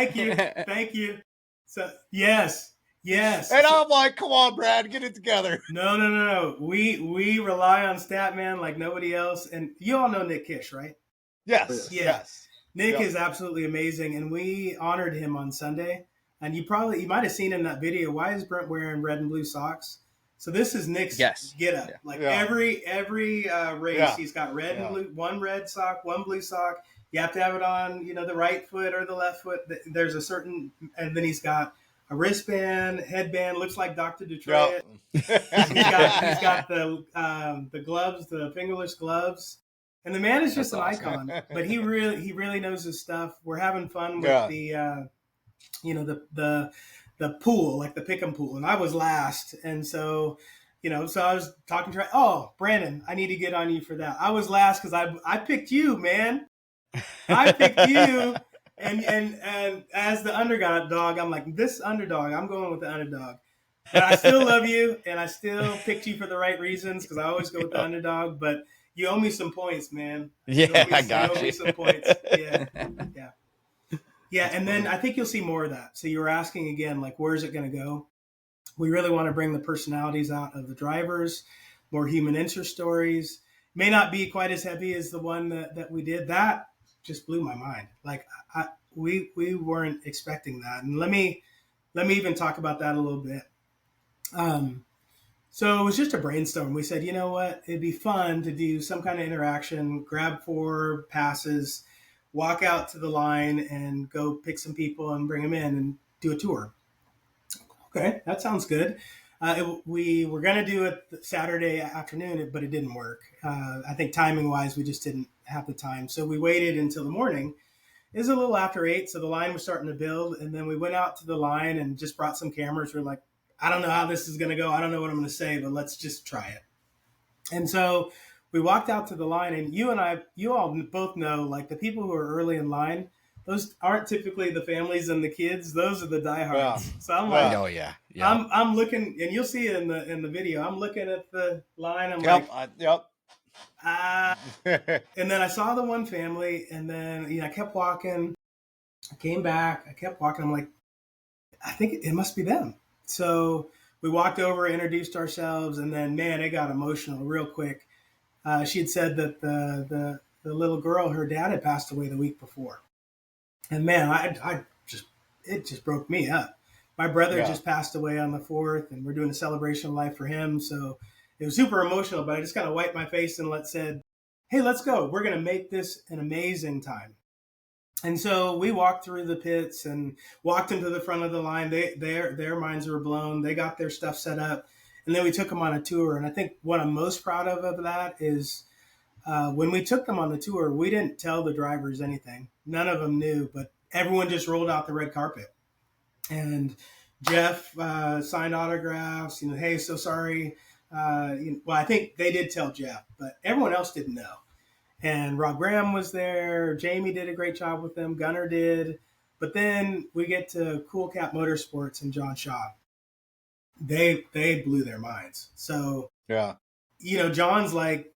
Thank you. So yes. Yes. And I'm like, come on, Brad, get it together. No. We rely on Statman like nobody else. And you all know Nick Kish, right? Yes. Yeah. Yes. Nick is absolutely amazing. And we honored him on Sunday. And you might have seen in that video, why is Brent wearing red and blue socks? So this is Nick's get up. Every race, he's got red and blue, one red sock, one blue sock. You have to have it on, the right foot or the left foot. There's a certain, and then he's got a wristband, headband, looks like Dr. Detroit. Yep. he's got the gloves, the fingerless gloves. And the man is just an icon, but he really knows his stuff. We're having fun with the pool, like the pick'em pool. And I was last. And so, so I was talking to Brandon, I need to get on you for that. I was last because I picked you, man. I picked you. And as the underdog, I'm like, this underdog, I'm going with the underdog. But I still love you, and I still picked you for the right reasons because I always go with the underdog. But you owe me some points, man. I got you. You owe me some points. Yeah. And then I think you'll see more of that. So you were asking again, like, where's it going to go? We really want to bring the personalities out of the drivers, more human interest stories. May not be quite as heavy as the one that we did. That just blew my mind. Like we weren't expecting that. And let me even talk about that a little bit. So it was just a brainstorm. We said, you know what? It'd be fun to do some kind of interaction, grab 4 passes, walk out to the line and go pick some people and bring them in and do a tour. Okay, that sounds good. We were going to do it Saturday afternoon, but it didn't work. I think timing-wise, we just didn't have the time. So we waited until the morning. It was a little after 8, so the line was starting to build. And then we went out to the line and just brought some cameras. We're like, I don't know how this is going to go. I don't know what I'm going to say, but let's just try it. And so we walked out to the line, and you all both know, like, the people who are early in line, those aren't typically the families and the kids. Those are the diehards. Yeah. So I'm like, yeah. I'm looking, and you'll see it in the video. I'm looking at the line. I'm and then I saw the one family, and then I kept walking. I came back. I kept walking. I'm like, I think it must be them. So we walked over, introduced ourselves, and then, man, it got emotional real quick. She had said that the little girl, her dad had passed away the week before. And, man, it just broke me up. My brother just passed away on the 4th, and we're doing a celebration of life for him. So it was super emotional, but I just kind of wiped my face and said, hey, let's go. We're going to make this an amazing time. And so we walked through the pits and walked into the front of the line. Their minds were blown. They got their stuff set up. And then we took them on a tour. And I think what I'm most proud of that is when we took them on the tour, we didn't tell the drivers anything. None of them knew, but everyone just rolled out the red carpet. And Jeff signed autographs, hey, so sorry. Well, I think they did tell Jeff, but everyone else didn't know. And Rob Graham was there. Jamie did a great job with them. Gunnar did. But then we get to Cool Cat Motorsports and John Shaw. They blew their minds. So, John's like,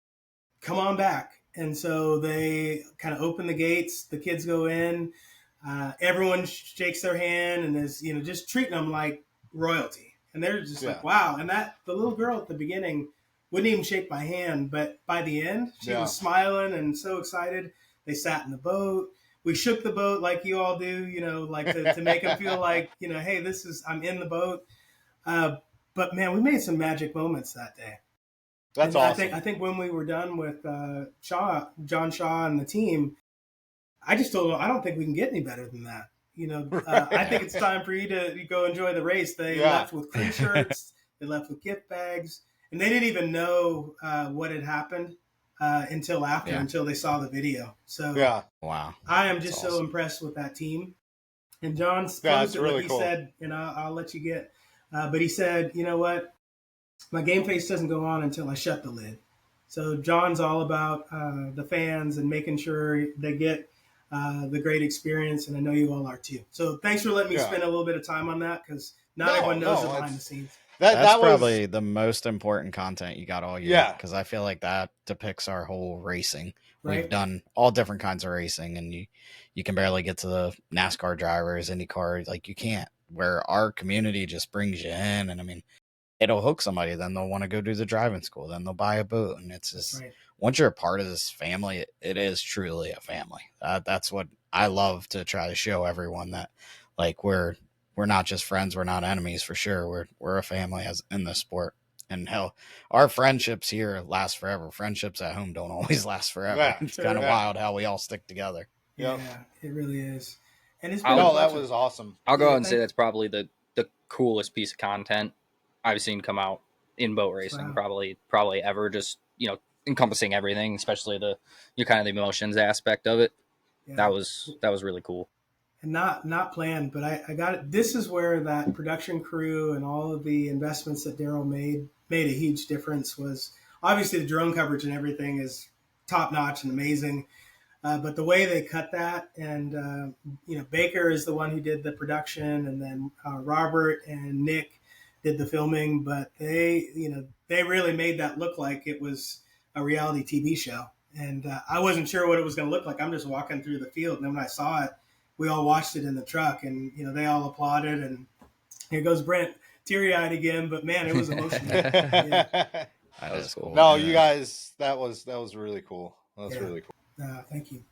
come on back. And so they kind of open the gates. The kids go in. Everyone shakes their hand and is, just treating them like royalty. And they're just like, wow. And the little girl at the beginning wouldn't even shake my hand, but by the end, she was smiling and so excited. They sat in the boat. We shook the boat like you all do, to make them feel like, hey, I'm in the boat. But man, we made some magic moments that day. That's awesome. I think when we were done with John Shaw and the team, I just told them, I don't think we can get any better than that. I think it's time for you to go enjoy the race. They left with crew shirts. They left with gift bags. And they didn't even know what had happened until they saw the video. So wow, I am just so impressed with that team. And John's really cool. He said, and I'll let you get, but he said, you know what, my game face doesn't go on until I shut the lid. So John's all about the fans and making sure they get the great experience, and I know you all are too. So thanks for letting me spend a little bit of time on that, because not everyone knows the behind the scenes. That's probably the most important content you got all year. Because I feel like that depicts our whole racing. Right. We've done all different kinds of racing, and you can barely get to the NASCAR drivers, IndyCar. Like, you can't. where our community just brings you in. And I mean, it'll hook somebody. Then they'll want to go do the driving school. Then they'll buy a boat. And it's just, once you're a part of this family, it is truly a family. That's what I love to try to show everyone, that like we're not just friends. We're not enemies for sure. We're a family as in this sport. And hell, our friendships here last forever. Friendships at home don't always last forever. Yeah, it's kind of wild how we all stick together. Yeah, it really is. And it's been that was awesome. I'll go ahead and say that's probably the coolest piece of content I've seen come out in boat racing, probably ever. Just, you know, encompassing everything, especially the kind of the emotions aspect of it. Yeah. That was really cool. And not planned, but I got it. This is where that production crew and all of the investments that Daryl made a huge difference. Was obviously the drone coverage and everything is top notch and amazing. But the way they cut that, and Baker is the one who did the production, and then Robert and Nick did the filming. But they really made that look like it was a reality TV show. And I wasn't sure what it was going to look like. I'm just walking through the field, and then when I saw it, we all watched it in the truck, and they all applauded. And here goes Brent, teary-eyed again. But man, it was emotional. Yeah. That was cool. No, you guys, that was really cool. That was really cool. Thank you.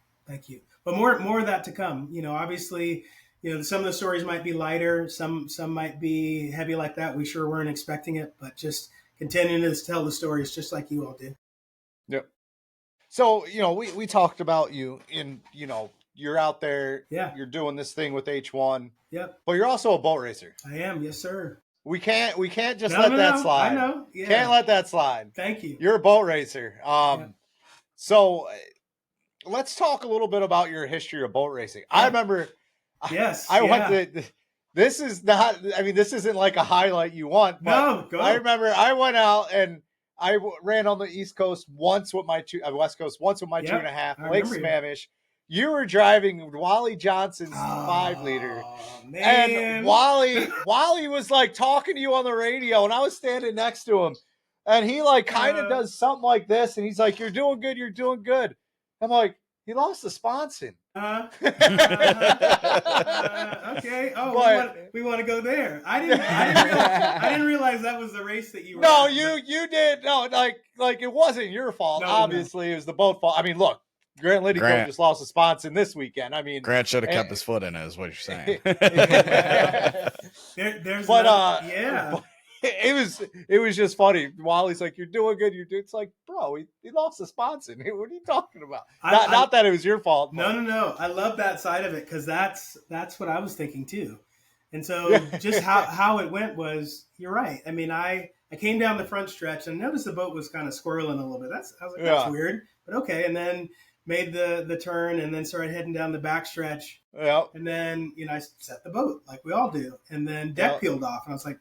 But more of that to come. Obviously, some of the stories might be lighter, some might be heavy like that. We sure weren't expecting it, but just continuing to tell the stories just like you all did. Yep. So we talked about you in you're out there. Yeah. You're doing this thing with H1. Yep. But you're also a boat racer. I am. Yes, sir. We can't just let that slide. I know. Yeah. Can't let that slide. Thank you. You're a boat racer. So let's talk a little bit about your history of boat racing. Yeah. I remember. Yes. I went to. This is not. I mean, this isn't like a highlight you want. But no. Go. I remember I went out and I ran on the East Coast once with my West Coast once with my 2.5 Lake Sammamish. You were driving Wally Johnson's 5-liter. Man. And Wally was like talking to you on the radio, and I was standing next to him, and he like kind of does something like this, and he's like, "You're doing good, you're doing good." I'm like, he lost the sponson. Okay. Oh, we want to go there. I didn't realize that was the race that you were. No, you did. No, like it wasn't your fault. No, obviously, it was the boat fault. I mean, look. Grant Liddycombe just lost a sponson this weekend. I mean, Grant should have kept his foot in it, is what you're saying. It was just funny. Wally's like, "You're doing good. You're doing." It's like, bro, he lost a sponson. What are you talking about? Not that it was your fault. No. I love that side of it because that's what I was thinking too. And so just how it went was, you're right. I mean, I came down the front stretch and noticed the boat was kind of squirreling a little bit. I was like, that's weird, but okay. And then made the turn and then started heading down the back stretch. Yeah. And then, I set the boat like we all do. And then deck peeled off. And I was like,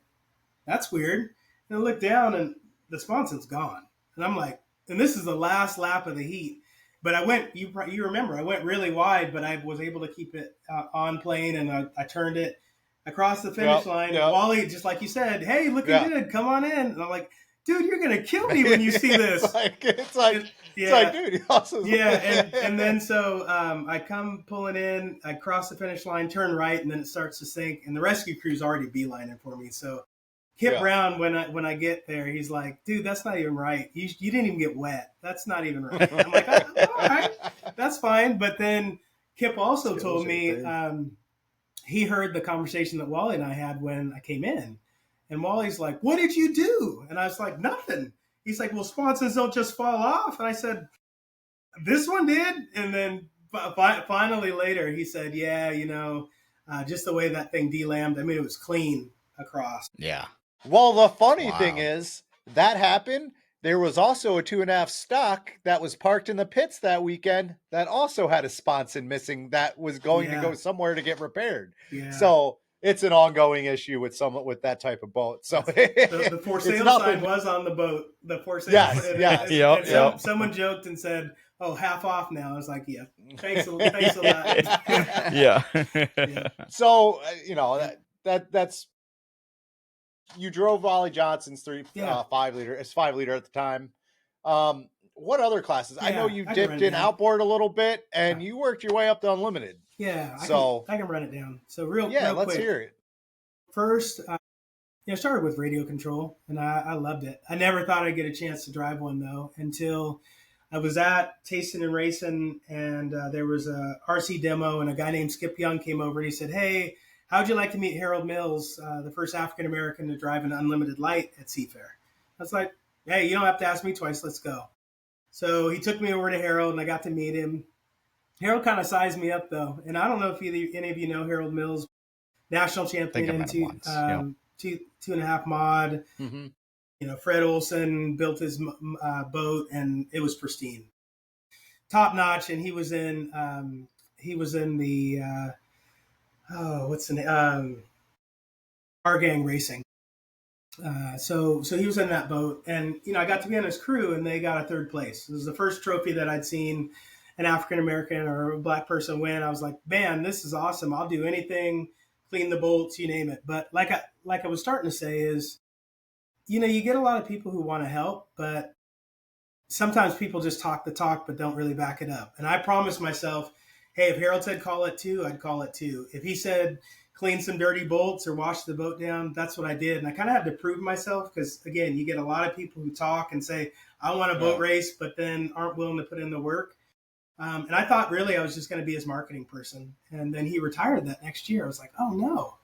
that's weird. And I looked down and the sponson's gone. And I'm like, and this is the last lap of the heat. But I went, you remember, I went really wide, but I was able to keep it on plane, and I turned it across the finish line. Yep. And Wally, just like you said, hey, looking good. Come on in. And I'm like, dude, you're going to kill me when you see this. It's like, dude. Also and then so I come pulling in, I cross the finish line, turn right, and then it starts to sink, and the rescue crew's already beelining for me. So Kip Brown, when I get there, he's like, dude, that's not even right. You didn't even get wet. That's not even right. I'm like, all right, that's fine. But then Kip also told me he heard the conversation that Wally and I had when I came in. And Wally's like, what did you do? And I was like, nothing. He's like, well, sponsons don't just fall off. And I said, this one did. And then finally later he said, yeah, just the way that thing delammed. I mean, it was clean across. Yeah. Well, the funny thing is that happened. There was also a 2.5 stock that was parked in the pits that weekend that also had a sponson missing that was going to go somewhere to get repaired. Yeah. So it's an ongoing issue with that type of boat. So the for sale sign was on the boat. The for sale. Yes. Someone joked and said, "Oh, half off now." I was like, "Yeah, thanks a lot." Yeah. So that's you drove Wally Johnson's 5-liter. It's 5-liter at the time. What other classes? I know you dipped in outboard a little bit, and you worked your way up to unlimited. Yeah, I can run it down. So real let's quick. hear it. First, I started with radio control, and I loved it. I never thought I'd get a chance to drive one, though, until I was at Tasting and Racing, and there was a RC demo, and a guy named Skip Young came over, and he said, hey, how'd you like to meet Harold Mills, the first African-American to drive an unlimited light at Seafair? I was like, hey, you don't have to ask me twice, let's go. So he took me over to Harold, and I got to meet him. Harold kind of sized me up, though, and I don't know if any of you know Harold Mills, national champion in 2.5 mod. Mm-hmm. Fred Olson built his boat, and it was pristine, top notch. And he was in the what's the name? R Gang Racing. So he was in that boat, and I got to be on his crew, and they got a third place. It was the first trophy that I'd seen an African American or a black person win. I was like, man, this is awesome. I'll do anything, clean the bolts, you name it. But like I was starting to say is, you get a lot of people who want to help, but sometimes people just talk the talk, but don't really back it up. And I promised myself, hey, if Harold said call it 2, I'd call it 2. If he said clean some dirty bolts or wash the boat down, that's what I did. And I kind of had to prove myself because, again, you get a lot of people who talk and say, I want a boat race, but then aren't willing to put in the work. And I thought really I was just going to be his marketing person. And then he retired that next year. I was like, oh, no.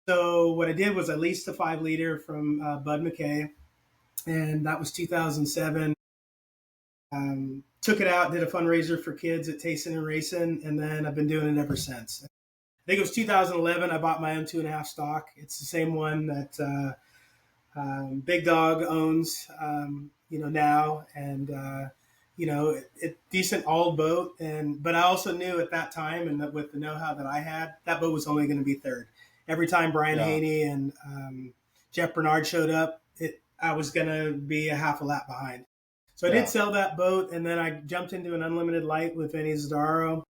So what I did was I leased a 5-liter from Bud McKay, and that was 2007. Took it out, did a fundraiser for kids at Tasting and Racing, and then I've been doing it ever since. I think it was 2011. I bought my own 2.5 stock. It's the same one that Big Dog owns, now, and decent old boat. But I also knew at that time, and with the know-how that I had, that boat was only going to be third. Every time Brian Haney and Jeff Bernard showed up, I was going to be a half a lap behind. So I did sell that boat, and then I jumped into an unlimited light with Vinny Zadaro,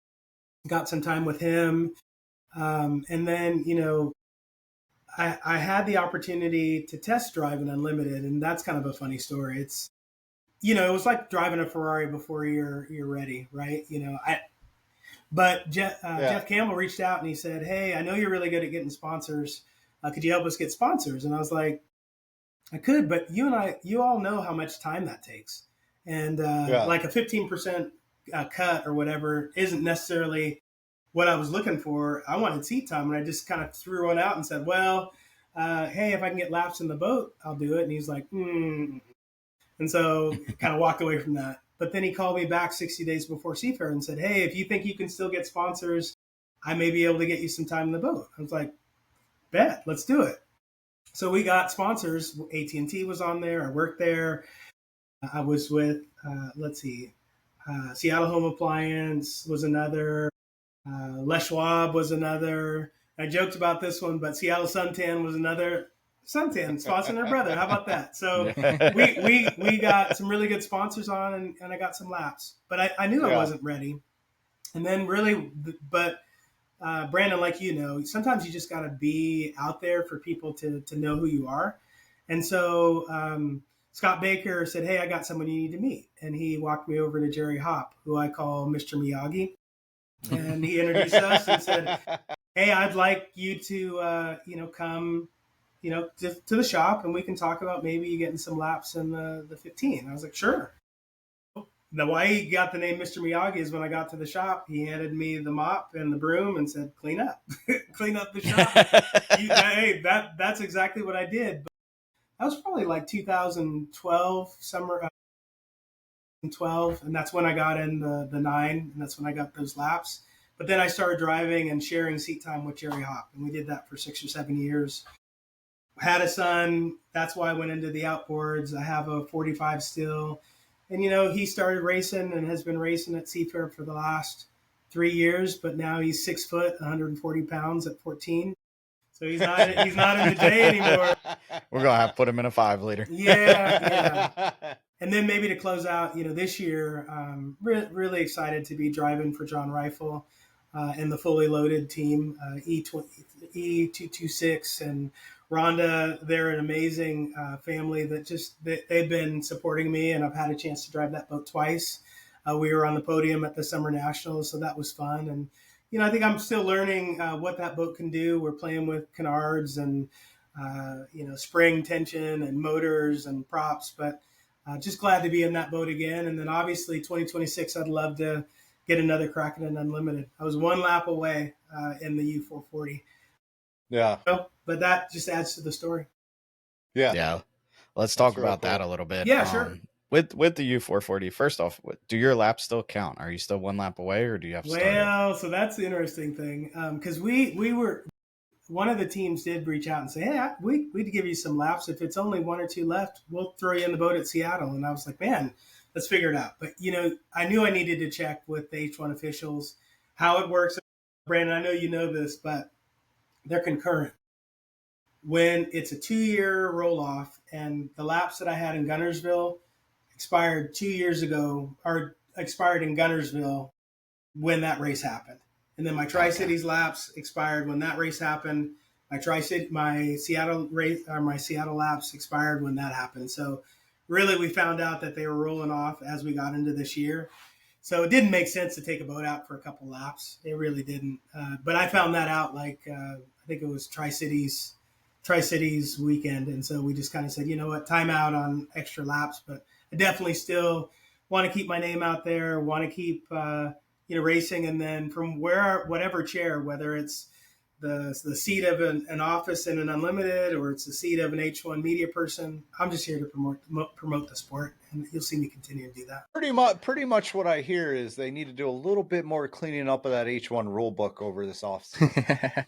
got some time with him. And then, I had the opportunity to test drive an unlimited, and that's kind of a funny story. It's, it was like driving a Ferrari before you're ready, right? But Jeff Campbell reached out and he said, hey, I know you're really good at getting sponsors. Could you help us get sponsors? And I was like, I could, but you all know how much time that takes. And like a 15% cut or whatever isn't necessarily what I was looking for. I wanted seat time, and I just kind of threw one out and said, well, hey, if I can get laps in the boat, I'll do it. And he's like, And so kind of walked away from that. But then he called me back 60 days before Seafair and said, hey, if you think you can still get sponsors, I may be able to get you some time in the boat. I was like, bet, let's do it. So we got sponsors. AT&T was on there. I worked there. I was with, Seattle Home Appliance was another. Les Schwab was another. I joked about this one, but Seattle Suntan was another. Suntan sponsoring their brother. How about that? So we got some really good sponsors on, and I got some laps. But I knew I wasn't ready. And then really, but Brandon, like sometimes you just got to be out there for people to know who you are. And so Scott Baker said, hey, I got someone you need to meet. And he walked me over to Jerry Hopp, who I call Mr. Miyagi. And he introduced us and said, hey, I'd like you to, come, to the shop, and we can talk about maybe you getting some laps in the 15. I was like, sure. Now, why he got the name Mr. Miyagi is when I got to the shop, he handed me the mop and the broom and said, clean up, clean up the shop. Hey, that's exactly what I did. But that was probably like 2012, summer 2012, and that's when I got in the 9, and that's when I got those laps. But then I started driving and sharing seat time with Jerry Hopp, and we did that for 6 or 7 years. Had a son. That's why I went into the outboards. I have a 45 still. And, he started racing and has been racing at Seafair for the last 3 years, but now he's 6 foot, 140 pounds at 14. So he's not in the J anymore. We're going to have to put him in a 5-liter. Yeah. And then maybe to close out, this year, really excited to be driving for John Rifle and the fully loaded team, E226 and Rhonda. They're an amazing family that they've been supporting me, and I've had a chance to drive that boat twice. We were on the podium at the Summer Nationals, so that was fun. And I think I'm still learning what that boat can do. We're playing with canards and spring tension and motors and props, but just glad to be in that boat again. And then obviously 2026, I'd love to get another crack at an unlimited. I was one lap away in the U440. Yeah. But that just adds to the story. Yeah. Yeah. Let's talk about that a little bit. Yeah, sure. With the U440, first off, do your laps still count? Are you still one lap away, or do you have to start it? So that's the interesting thing. Because we were, one of the teams did reach out and say, hey, we'd give you some laps. If it's only 1 or 2 left, we'll throw you in the boat at Seattle. And I was like, man, let's figure it out. But, I knew I needed to check with the H1 officials how it works. Brandon, I know you know this, but they're concurrent. When it's a 2-year roll-off and the laps that I had in Guntersville expired 2 years ago, or expired in Guntersville when that race happened. And then my Tri-Cities laps expired when that race happened. My Seattle race, or my Seattle laps expired when that happened. So really we found out that they were rolling off as we got into this year. So it didn't make sense to take a boat out for a couple laps. It really didn't. But I found that out I think it was Tri-Cities weekend. And so we just kind of said, you know what, time out on extra laps. But I definitely still want to keep my name out there, want to keep, racing. And then from whatever chair, whether it's the seat of an office in an unlimited, or it's the seat of an H1 media person, I'm just here to promote the sport, and you'll see me continue to do that. Pretty much what I hear is they need to do a little bit more cleaning up of that H1 rule book over this offseason.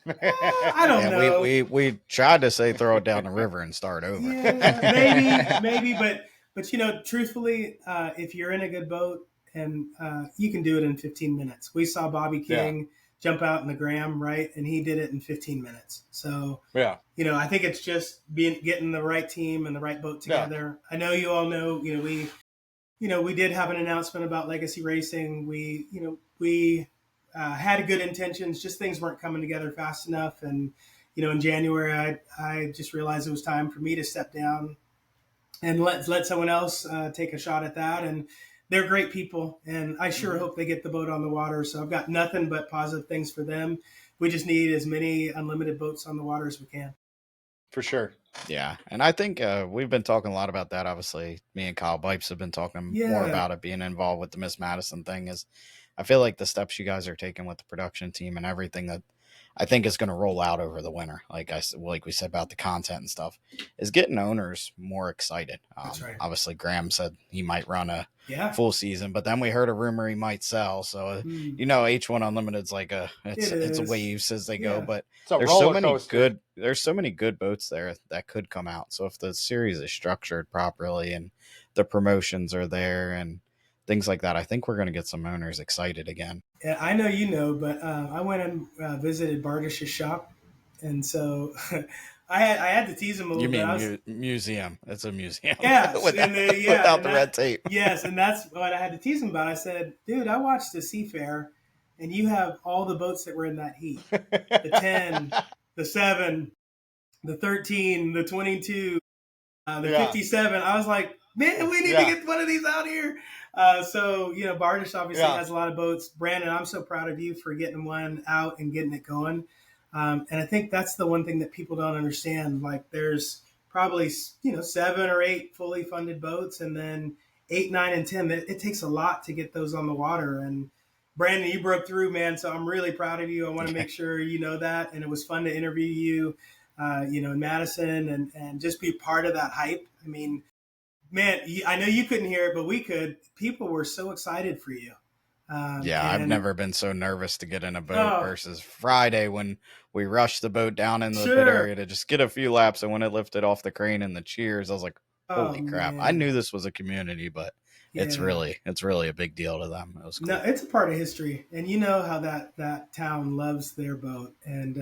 I don't know. We tried to say throw it down the river and start over. Yeah, maybe, but truthfully, if you're in a good boat, and you can do it in 15 minutes. We saw Bobby King jump out in the Graham, right? And he did it in 15 minutes. So, I think it's just getting the right team and the right boat together. Yeah. I know you all know, we did have an announcement about Legacy Racing. We had good intentions, just things weren't coming together fast enough. And, in January, I just realized it was time for me to step down and let someone else take a shot at that. And they're great people, and I sure hope they get the boat on the water. So I've got nothing but positive things for them. We just need as many unlimited boats on the water as we can. For sure. Yeah, and I think we've been talking a lot about that. Obviously, me and Kyle Bipes have been talking more about it, being involved with the Miss Madison thing. I feel like the steps you guys are taking with the production team and everything that I think is going to roll out over the winter, like we said about the content and stuff, is getting owners more excited. That's right. Obviously, Graham said he might run a full season, but then we heard a rumor he might sell. So H1 Unlimited's like it's a waves as they go, but there's so many good boats there that could come out. So if the series is structured properly and the promotions are there and things like that, I think we're going to get some owners excited again. Yeah, I know, but I went and visited Bardish's shop, and so I had to tease him a little bit. You mean museum? It's a museum. Yeah, without the red tape. Yes, and that's what I had to tease him about. I said, dude, I watched the Seafair, and you have all the boats that were in that heat. The 10, the 7, the 13, the 22, the 57. I was like, man, we need to get one of these out here. So, Bardish obviously has a lot of boats. Brandon, I'm so proud of you for getting one out and getting it going. And I think that's the one thing that people don't understand. Like there's probably, 7 or 8 fully funded boats, and then 8, 9, and 10. It takes a lot to get those on the water. And Brandon, you broke through, man. So I'm really proud of you. I want to make sure you know that. And it was fun to interview you, in Madison and just be part of that hype. I mean, man, I know you couldn't hear it, but we could. People were so excited for you. I've never been so nervous to get in a boat versus Friday when we rushed the boat down in the pit area to just get a few laps. And when it lifted off the crane and the cheers, I was like, holy crap. Man. I knew this was a community, but it's really a big deal to them. It was cool. No, it's a part of history. And you know how that town loves their boat, and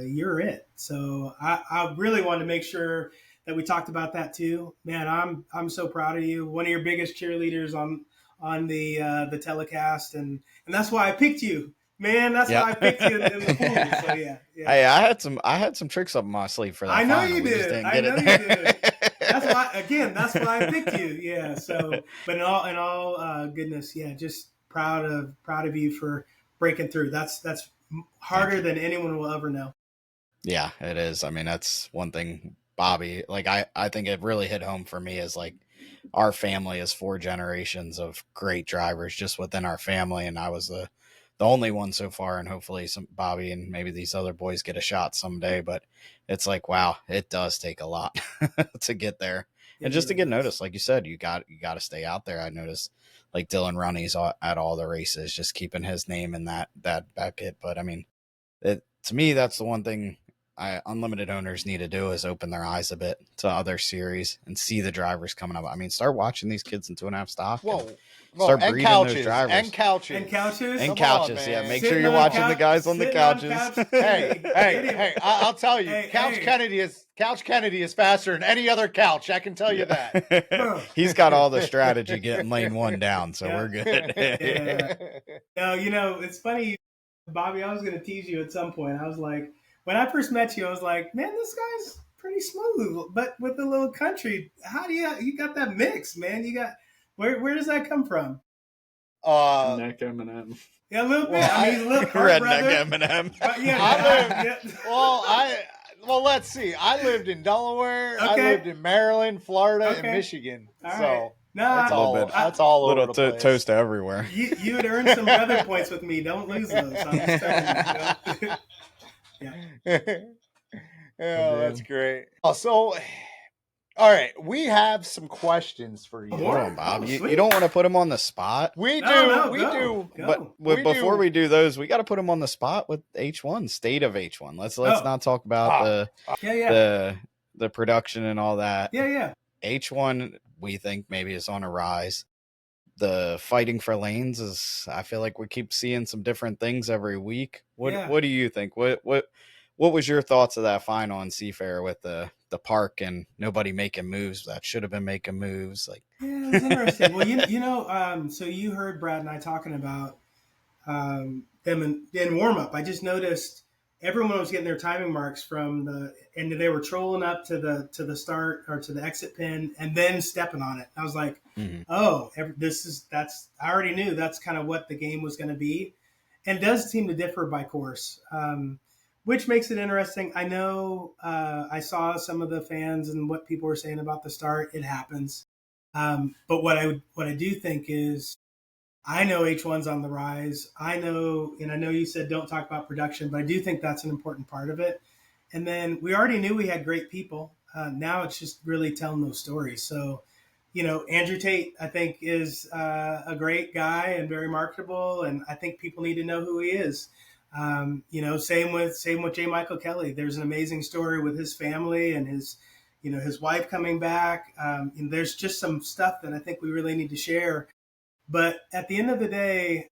you're it. So I really wanted to make sure that we talked about that too. Man, I'm so proud of you. One of your biggest cheerleaders on the telecast, and that's why I picked you. Man, that's why I picked you in the pool. So yeah. Hey, I had some tricks up my sleeve for that. I know you did. I know you did. That's why I picked you. Yeah. So, but in all goodness, just proud of you for breaking through. That's harder than anyone will ever know. Yeah, it is. I mean, that's one thing, Bobby, like I think it really hit home for me is like our family is 4 generations of great drivers just within our family. And I was the only one so far. And hopefully some Bobby and maybe these other boys get a shot someday, but it's like, wow, it does take a lot to get there. And just to get noticed, like you said, you got to stay out there. I noticed like Dylan Runney's at all the races, just keeping his name in that bucket. But I mean, to me, that's the one thing unlimited owners need to do is open their eyes a bit to other series and see the drivers coming up. I mean, start watching these kids in 2.5 stock. Start breeding those drivers. And couches. Yeah, make sure you're watching the guys on the couches. Hey, I'll tell you, Couch Kennedy is faster than any other couch. I can tell you that. He's got all the strategy getting lane 1 down, so we're good. No, it's funny, Bobby, I was going to tease you at some point. I was like, when I first met you, I was like, man, this guy's pretty smooth, but with a little country. How do you got that mix, man? You got where does that come from? Neck Eminem. Yeah, a little bit. I mean, a little redneck Eminem. Well, let's see. I lived in Delaware. Okay. I lived in Maryland, Florida, and Michigan. All right. So that's all over the place. Toast everywhere. You would earn some weather points with me. Don't lose those. I'm just telling you. Yeah. That's great. So, all right, we have some questions for you. Hold on, Bob. You don't want to put them on the spot? We do. But before we do those, we got to put them on the spot with H1, state of H1. Let's not talk about the production and all that. Yeah. H1, we think maybe is on a rise. The fighting for lanes is, I feel like we keep seeing some different things every week. What do you think? What was your thoughts of that final on Seafair with the park and nobody making moves that should have been making moves? Like, yeah, it's interesting. Well, so you heard Brad and I talking about them in warm up. I just noticed everyone was getting their timing marks and they were trolling up to the start or to the exit pin and then stepping on it. I was like, I already knew that's kind of what the game was going to be, and does seem to differ by course, which makes it interesting. I know I saw some of the fans and what people were saying about the start. It happens, but what I do think is, I know H1's on the rise. I know you said don't talk about production, but I do think that's an important part of it. And then we already knew we had great people. Now it's just really telling those stories. So, Andrew Tate, I think, is a great guy and very marketable, and I think people need to know who he is. Same with J. Michael Kelly. There's an amazing story with his family and his wife coming back. And there's just some stuff that I think we really need to share. But at the end of the day,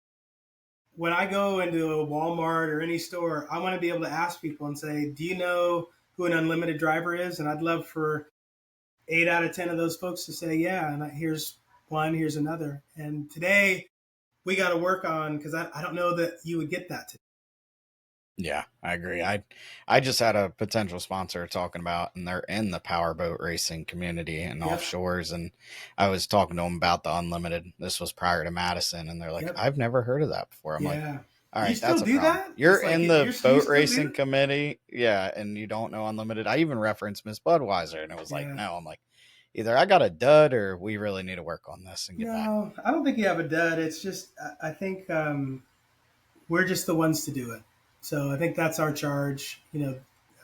when I go into a Walmart or any store, I want to be able to ask people and say, do you know who an unlimited driver is? And I'd love for 8 out of 10 of those folks to say, yeah. And here's one, here's another. And today we got to work on, because I don't know that you would get that today. Yeah, I agree. I just had a potential sponsor talking about, and they're in the powerboat racing community and offshores, and I was talking to them about the unlimited. This was prior to Madison, and they're like, I've never heard of that before. I'm like, all right, that's a problem. That? You're in the boat racing committee, and you don't know unlimited. I even referenced Miss Budweiser, and it was like, no. I'm like, either I got a dud or we really need to work on this and get back. No, I don't think you have a dud. It's just, I think we're just the ones to do it. So I think that's our charge.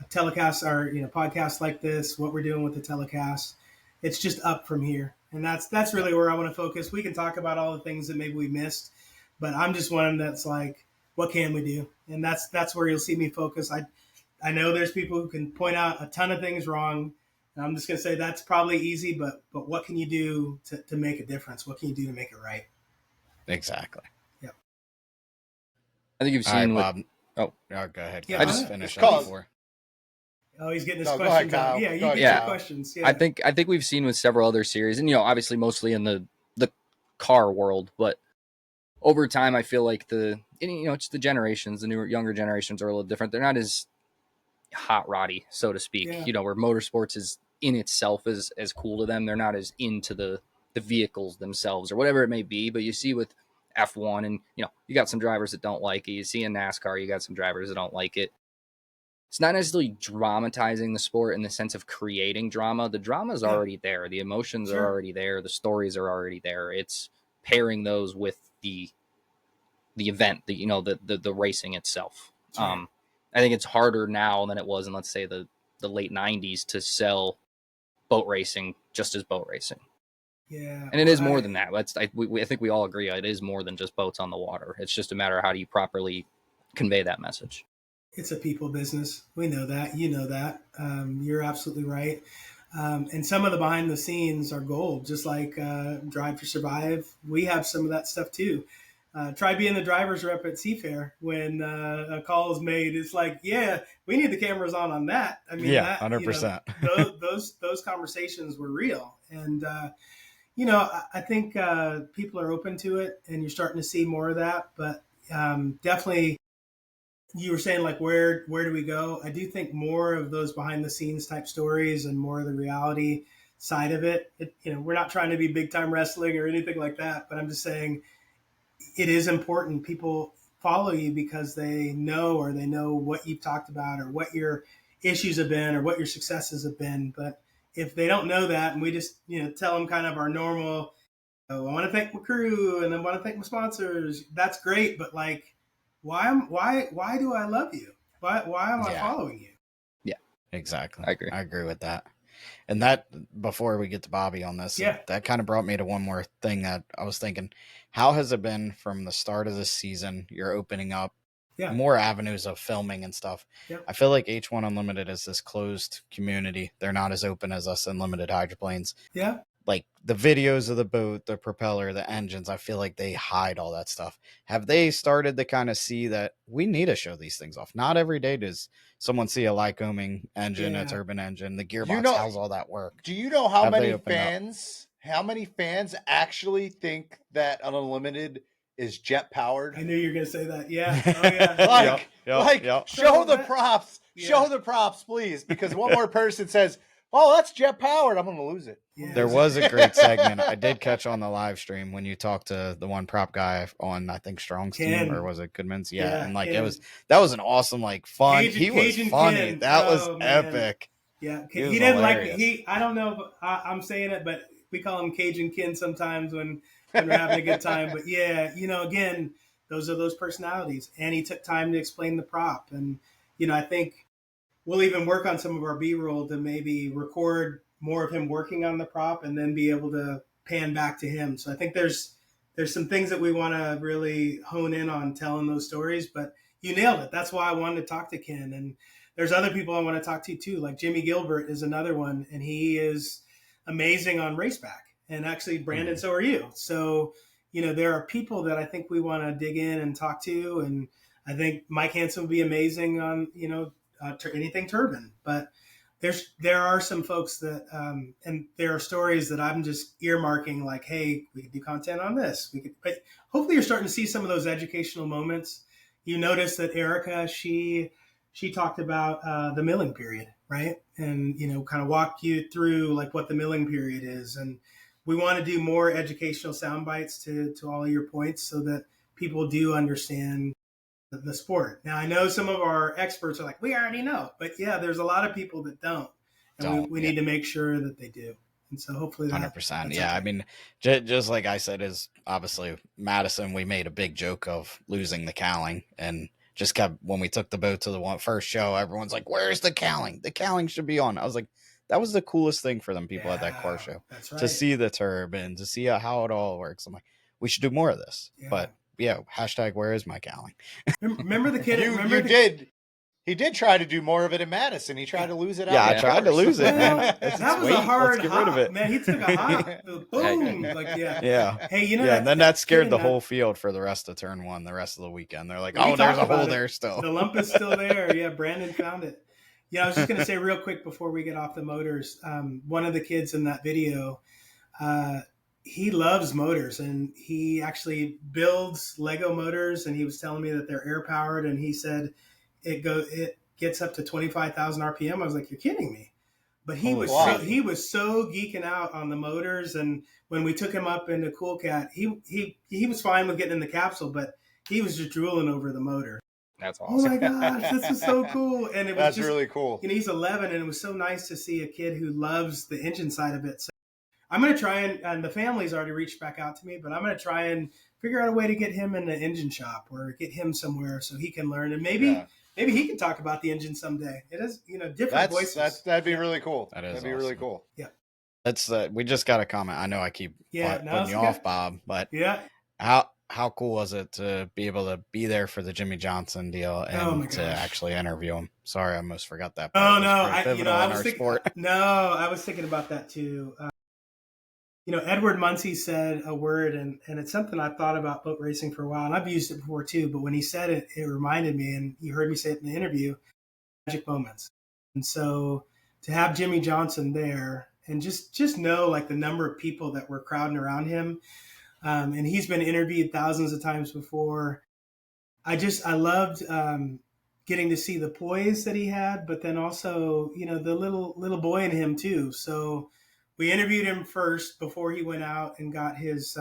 Telecasts are, podcasts like this, what we're doing with the telecast, it's just up from here. And that's really where I want to focus. We can talk about all the things that maybe we missed, but I'm just one that's like, what can we do? And that's where you'll see me focus. I know there's people who can point out a ton of things wrong. And I'm just going to say that's probably easy, but what can you do to make a difference? What can you do to make it right? Exactly. Yep. I think you've seen Bob. Oh, go ahead. Yeah, I just finished up before. Oh, he's getting his questions out. Yeah, you get your questions. Yeah. I think we've seen with several other series, and obviously mostly in the car world, but over time I feel like it's the generations, the newer younger generations are a little different. They're not as hot roddy, so to speak. Yeah. Where motorsports is in itself is as cool to them. They're not as into the vehicles themselves or whatever it may be. But you see with F1, and you got some drivers that don't like it. You see in NASCAR, you got some drivers that don't like it. It's not necessarily dramatizing the sport in the sense of creating drama. The drama is already there. The emotions are already there. The stories are already there. It's pairing those with the event, the racing itself. Sure. I think it's harder now than it was in, let's say, the late 90s to sell boat racing just as boat racing. Yeah. And it is more than that. I think we all agree it is more than just boats on the water. It's just a matter of how do you properly convey that message. It's a people business. We know that. You know that. You're absolutely right. And some of the behind the scenes are gold, just like Drive to Survive. We have some of that stuff too. Try being the driver's rep at Seafair when a call is made. It's like, yeah, we need the cameras on that. I mean, yeah, 100%. Those conversations were real. And, I think people are open to it, and you're starting to see more of that. But definitely, you were saying, like, where do we go? I do think more of those behind the scenes type stories and more of the reality side of it. We're not trying to be big time wrestling or anything like that, but I'm just saying it is important. People follow you because they know what you've talked about or what your issues have been or what your successes have been. But if they don't know that, and we just tell them kind of our normal, I want to thank my crew and I want to thank my sponsors, that's great. But like, why do I love you? Why am I following you? Yeah, exactly. I agree with that. And that, before we get to Bobby on this, that kind of brought me to one more thing that I was thinking. How has it been from the start of this season? You're opening up more avenues of filming and stuff. I feel like H1 Unlimited is this closed community. They're not as open as us Unlimited hydroplanes. Yeah. Like the videos of the boat, the propeller, the engines, I feel like they hide all that stuff. Have they started to kind of see that we need to show these things off? Not every day does someone see a Lycoming engine, a turbine engine, the gearbox. How's all that work? Do you know how many fans actually think that an Unlimited is jet powered? I knew you were going to say that. Yeah. Oh yeah. Show the props. Yeah. Show the props, please. Because one more person says, oh, that's jet powered, I'm going to lose it. Yeah. There was a great segment I did catch on the live stream when you talked to the one prop guy on, I think, Strong's team, or was it Goodman's? Yeah. And like, that was an awesome, like, fun. He was funny. Ken. That was epic. Yeah. He didn't like it. I don't know if I'm saying it, but we call him Cajun Ken sometimes when we're having a good time. But yeah, again, those are those personalities. And he took time to explain the prop. And, I think we'll even work on some of our B-roll to maybe record more of him working on the prop and then be able to pan back to him. So I think there's some things that we want to really hone in on telling those stories, but you nailed it. That's why I wanted to talk to Ken. And there's other people I want to talk to too. Like Jimmie Gilbert is another one, and he is amazing on raceback. And actually, Brandon, so are you. So, there are people that I think we want to dig in and talk to. And I think Mike Hansen would be amazing on, anything turbine. But there are some folks that, and there are stories that I'm just earmarking like, hey, we could do content on this. But hopefully you're starting to see some of those educational moments. You notice that Erica, she talked about the milling period, right? And, kind of walked you through like what the milling period is. And we want to do more educational sound bites to all of your points so that people do understand the sport. Now, I know some of our experts are like, we already know, but yeah, there's a lot of people that don't. And we need to make sure that they do. And so hopefully 100%. Yeah. Okay. I mean, just like I said, is obviously Madison, we made a big joke of losing the cowling, and just kept, when we took the boat to the first show, everyone's like, where's the cowling? The cowling should be on. I was like, that was the coolest thing for them people at that car show. That's right. To see the turbine, to see how it all works. I'm like, we should do more of this. Yeah. But yeah, hashtag where is my cowling? Remember the kid? He did try to do more of it in Madison. He tried to lose it out. Yeah, I tried to lose it, man. That was a hard hop. Rid of it. Man, he took a hop. Boom. Yeah. Hey, and then that scared the whole field for the rest of turn one, the rest of the weekend. They're like, oh, there's a hole there still. The lump is still there. Yeah, Brandon found it. Yeah, I was just going to say real quick before we get off the motors, one of the kids in that video, he loves motors, and he actually builds Lego motors, and he was telling me that they're air powered, and he said it gets up to 25,000 RPM. I was like, you're kidding me. But he was so geeking out on the motors, and when we took him up into Cool Cat, he was fine with getting in the capsule, but he was just drooling over the motor. That's awesome. Oh my gosh, this is so cool. And it was really cool. You know, he's 11, and it was so nice to see a kid who loves the engine side of it. So I'm going to try and the family's already reached back out to me, but I'm going to try and figure out a way to get him in the engine shop or get him somewhere so he can learn. And maybe he can talk about the engine someday. It is, you know, different voices. That'd be really cool. That'd be awesome. Really cool. Yeah. That's we just got a comment. I know I keep putting you off, Bob, but how cool was it to be able to be there for the Jimmie Johnson deal and to actually interview him? Sorry, I almost forgot that part. Oh no, I was thinking about that too. You know, Edward Muncie said a word, and it's something I've thought about boat racing for a while, and I've used it before too. But when he said it, it reminded me, and you heard me say it in the interview, magic moments. And so to have Jimmie Johnson there, and just know like the number of people that were crowding around him. And he's been interviewed thousands of times before. I loved getting to see the poise that he had, but then also, you know, the little boy in him too. So we interviewed him first before he went out and got his,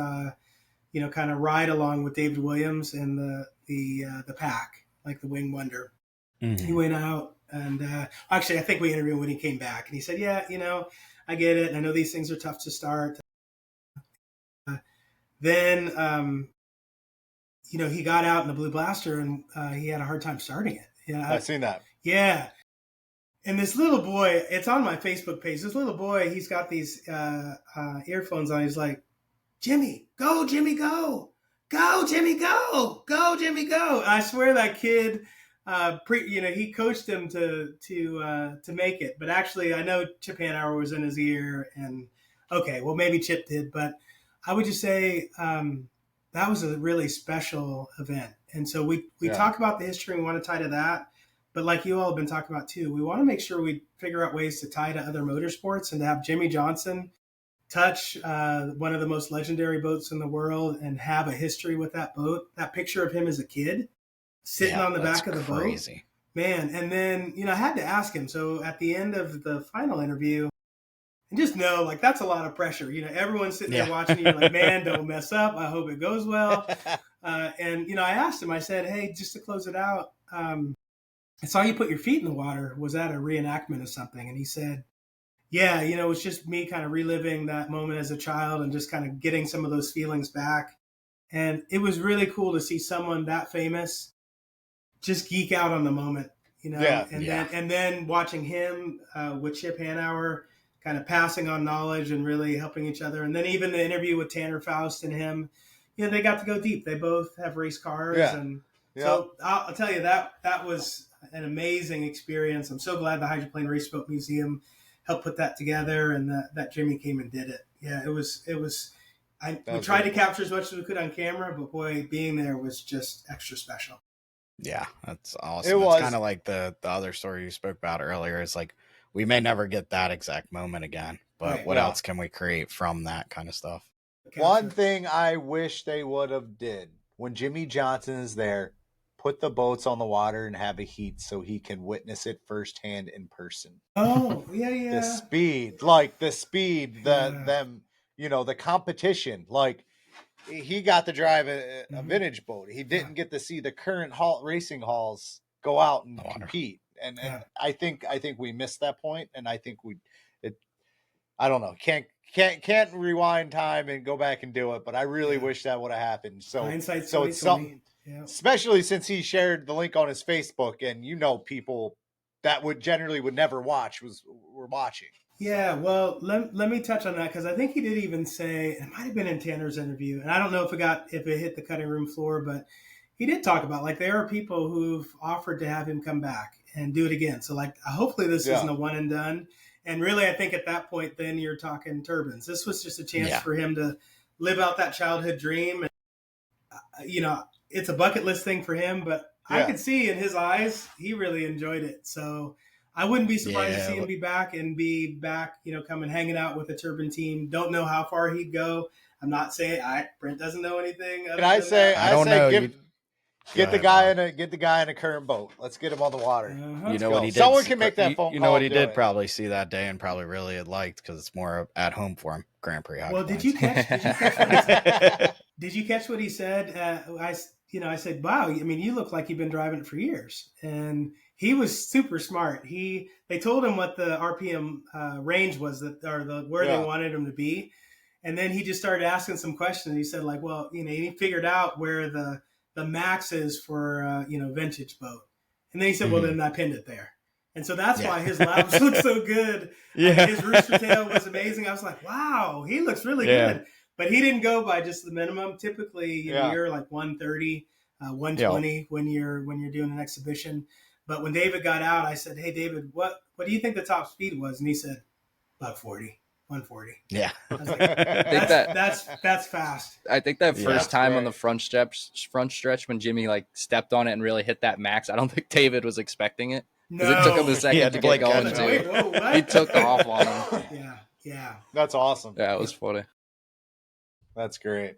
you know, kind of ride along with David Williams and the pack, like the Wing Wonder. Mm-hmm. He went out and actually, I think we interviewed him when he came back, and he said, "Yeah, you know, I get it. I know these things are tough to start." Then, you know, he got out in the Blue Blaster and he had a hard time starting it. Yeah, I've seen that. Yeah. And this little boy, it's on my Facebook page. This little boy, he's got these earphones on. He's like, "Jimmie, go, Jimmie, go. Go, Jimmie, go. Go, Jimmie, go." I swear that kid, you know, he coached him to make it. But actually, I know Chip Hanauer was in his ear. And, okay, well, maybe Chip did. But I would just say that was a really special event. And so we talk about the history and we want to tie to that. But like you all have been talking about too, we want to make sure we figure out ways to tie to other motorsports, and to have Jimmie Johnson touch one of the most legendary boats in the world and have a history with that boat. That picture of him as a kid sitting on the back of the boat. Man. And then, you know, I had to ask him. So at the end of the final interview, and just know, like, that's a lot of pressure. You know, everyone's sitting there watching you like, man, don't mess up. I hope it goes well. And, you know, I asked him, I said, "Hey, just to close it out, I saw you put your feet in the water. Was that a reenactment of something?" And he said, "Yeah, you know, it was just me kind of reliving that moment as a child and just kind of getting some of those feelings back." And it was really cool to see someone that famous just geek out on the moment, you know, and then watching him with Chip Hanauer kind of passing on knowledge and really helping each other. And then even the interview with Tanner Faust and him, you know, they got to go deep. They both have race cars. And so I'll tell you that was an amazing experience. I'm so glad the Hydroplane Race Boat Museum helped put that together, and that Jimmie came and did it. Yeah, it was. We tried to capture as much as we could on camera, but boy, being there was just extra special. Yeah, that's awesome. It's kind of like the other story you spoke about earlier. It's like, we may never get that exact moment again, but what else can we create from that kind of stuff? One thing I wish they would have did when Jimmie Johnson is there, put the boats on the water and have a heat so he can witness it firsthand in person. Oh, yeah. The speed, them, you know, the competition. Like, he got to drive a vintage boat. He didn't get to see the current racing halls go out and compete. And I think we missed that point, and I think I don't know, can't rewind time and go back and do it, but I really wish that would have happened. So it's something, especially since he shared the link on his Facebook, and you know, people that would never watch were watching. Yeah, well, let me touch on that, because I think he did even say, it might have been in Tanner's interview, and I don't know if it hit the cutting room floor, but he did talk about, like, there are people who've offered to have him come back and do it again. So, like, hopefully this isn't a one and done. And really, I think at that point, then you're talking turbines. This was just a chance for him to live out that childhood dream. And, you know, it's a bucket list thing for him, but I could see in his eyes, he really enjoyed it. So I wouldn't be surprised to see him be back, you know, coming hanging out with the turbine team. Don't know how far he'd go. I'm not saying Brent doesn't know anything. I don't know. Get the guy in a current boat. Let's get him on the water. You know what he did? Someone can make that phone call. You know what he did probably see that day and probably really had liked because it's more at home for him. Grand Prix. Well, did you catch what he said? I said, wow, I mean, you look like you've been driving it for years. And he was super smart. They told him what the RPM range was where they wanted him to be. And then he just started asking some questions. He said like, well, he figured out where the max is for, vintage boat. And then he said, well, then I pinned it there. And so that's why his laps look so good. Yeah. His rooster tail was amazing. I was like, wow, he looks really good. But he didn't go by just the minimum. Typically, you're like 130, 120 when you're doing an exhibition. But when David got out, I said, hey, David, what do you think the top speed was? And he said, about 40. 140. Yeah. I was like, that's fast. I think that first time on the front stretch when Jimmie like stepped on it and really hit that max, I don't think David was expecting it. No. It took him a second to get going too. Wait, whoa, what? He took off on him. Yeah. That's awesome. Yeah, it was funny. That's great.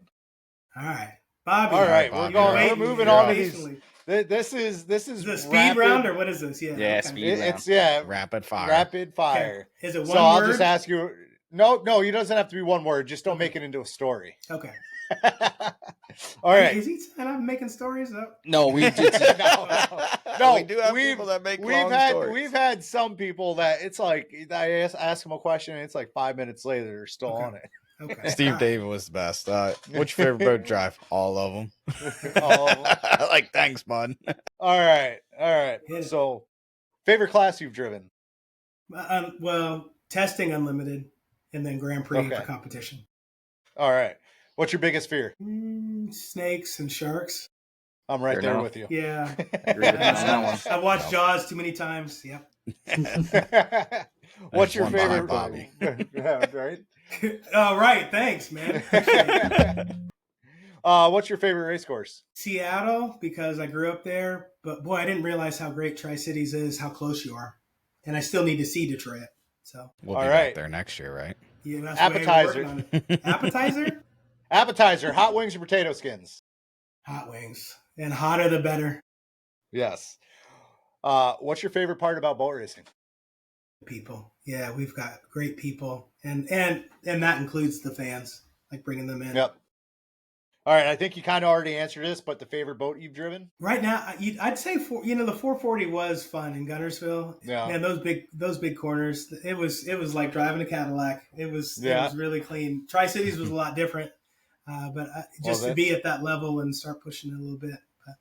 All right, Bobby. All right, Bobby. we're moving on to these. This is the speed round, or what is this? Yeah, okay. speed round. It's rapid fire. Rapid fire. Okay. Is it one so word? I'll just ask you. No, it doesn't have to be one word. Just don't make it into a story. Okay. All right. Is he saying I'm making stories up? No, we did. No, we do have people that make long stories. We've had some people that it's like I ask them a question and it's like 5 minutes later they're still on it. Okay. Steve David was the best. What's your favorite boat drive? All of them. All of them. Like, thanks, bud. All right. So, favorite class you've driven? Well, testing unlimited, and then Grand Prix for competition. All right. What's your biggest fear? Snakes and sharks. I'm right there with you. Yeah. I watched Jaws too many times. Yep. What's your favorite, Bobby? Yeah, right. All right. Thanks, man. What's your favorite race course? Seattle, because I grew up there. But boy, I didn't realize how great Tri-Cities is, how close you are, and I still need to see Detroit. So we'll be back there next year, right? Yeah, that's appetizer. Appetizer. Appetizer. Hot wings or potato skins? Hot wings, and hotter the better. Yes. What's your favorite part about boat racing? People. Yeah, we've got great people, and that includes the fans, like bringing them in. Yep. All right, I think you kind of already answered this, but the favorite boat you've driven? Right now, I'd say the 440 was fun in Guntersville. Yeah, man, those big corners. It was like driving a Cadillac. It was really clean. Tri-Cities was a lot different, but to be at that level and start pushing it a little bit. But,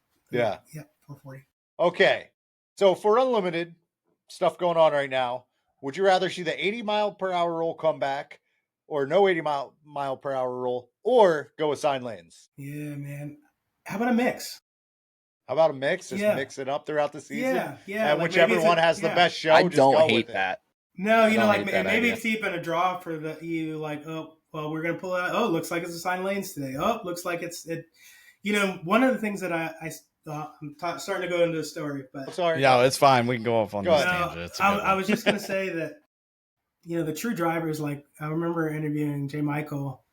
yeah, 440. Okay, so for unlimited stuff going on right now, would you rather see the 80-mile-per-hour roll come back, or no 80-mile-per-hour roll? Or go with sign lanes. Yeah, man. How about a mix? Just mix it up throughout the season. Yeah. And whichever one has the best show. I don't hate that. No, maybe it's even a draw for we're gonna pull out. Oh, it looks like it's assigned lanes today. Oh, it looks like it's. One of the things that I'm starting to go into a story, but sorry. No, it's fine. We can go off on this tangent. I was just gonna say that. The true drivers, like I remember interviewing J. Michael.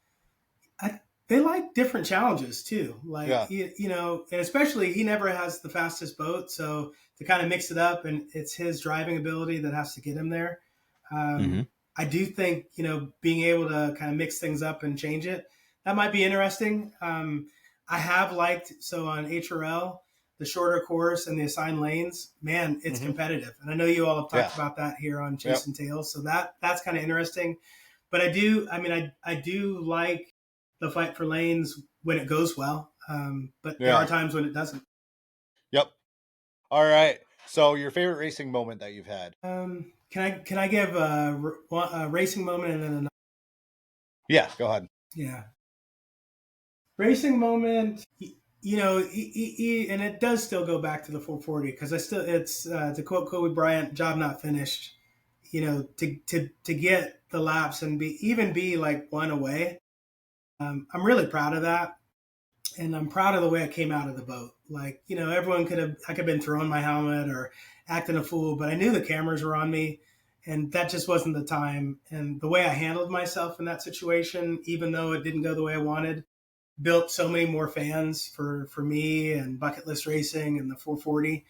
They like different challenges too. Like, and especially he never has the fastest boat. So to kind of mix it up, and it's his driving ability that has to get him there. I do think, being able to kind of mix things up and change it, that might be interesting. I have liked, on HRL, the shorter course and the assigned lanes, man, it's competitive. And I know you all have talked about that here on Chasing Tails. So that's kind of interesting. But I do like the fight for lanes when it goes well. But there are times when it doesn't. Yep. All right. So your favorite racing moment that you've had? Can I give a racing moment and then another? Yeah, go ahead. Yeah. Racing moment, and it does still go back to the 440 because it's to quote Kobe Bryant, job not finished. To get the laps and be like one away. I'm really proud of that, and I'm proud of the way I came out of the boat. Like, everyone I could have been throwing my helmet or acting a fool, but I knew the cameras were on me, and that just wasn't the time. And the way I handled myself in that situation, even though it didn't go the way I wanted, built so many more fans for me and bucket list racing and the 440.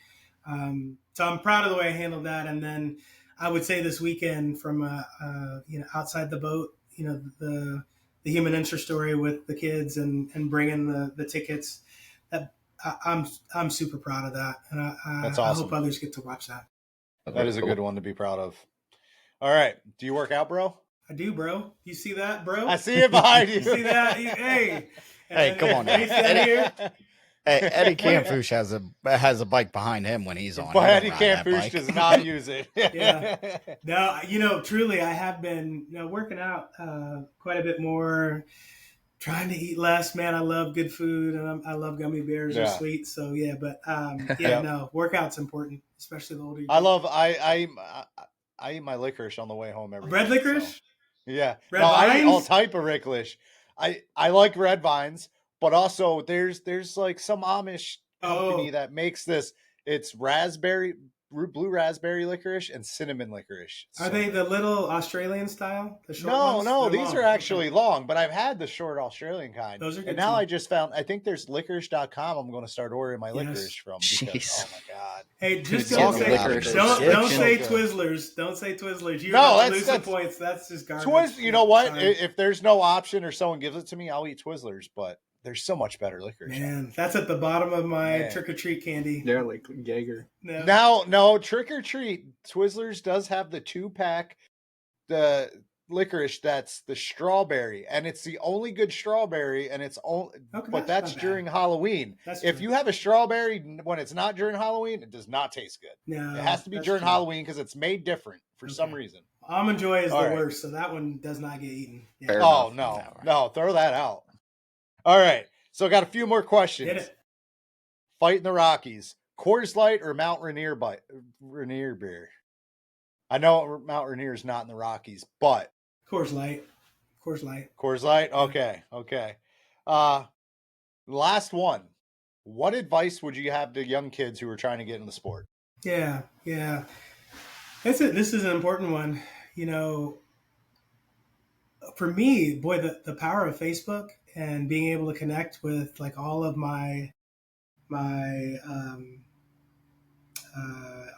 So I'm proud of the way I handled that. And then I would say this weekend from outside the boat, the human interest story with the kids and bringing the tickets. That I'm super proud of that, and That's awesome. I hope others get to watch that. That is a good one to be proud of. All right, do you work out, bro? I do, bro. You see that, bro? I see it behind you. You see that? Hey, come on now. Here. Hey, Eddie Camfouche has a bike behind him when he's on. But Eddie Camfouche does not use it. Yeah. No, truly, I have been working out quite a bit more, trying to eat less. Man, I love good food, and I love gummy bears or sweets. So yeah, but no, workout's important, especially the older you get. I eat my licorice on the way home every bread day, licorice. So. Yeah, red vines? I eat all type of licorice. I like red vines, but also there's like some Amish company that makes this. It's blue raspberry licorice and cinnamon licorice. Are they the little Australian style? The short ones? No, these long. are actually long, but I've had the short Australian kind. Those are good. And now I just found, I think there's licorice.com. I'm going to start ordering my licorice from. Because, oh my God. Hey, just don't say Twizzlers. Don't say Twizzlers. You're losing points. That's just garbage. You know what? Sorry. If there's no option or someone gives it to me, I'll eat Twizzlers, but there's so much better licorice. Man, that's at the bottom of my trick-or-treat candy. They're like Jaeger. No, trick-or-treat. Twizzlers does have the 2-pack, the licorice that's the strawberry, and it's the only good strawberry, and it's only, but that's during Halloween. If you have a strawberry when it's not during Halloween, it does not taste good. No, it has to be during Halloween because it's made different for some reason. Almond Joy is the worst, so that one does not get eaten. Yeah. Oh, no, throw that out. All right, so I got a few more questions. Get it. Fighting the Rockies, Coors Light or Mount Rainier beer? I know Mount Rainier is not in the Rockies, but Coors Light. Okay. Last one. What advice would you have to young kids who are trying to get in the sport? Yeah. This is an important one. For me, boy, the power of Facebook and being able to connect with like all of my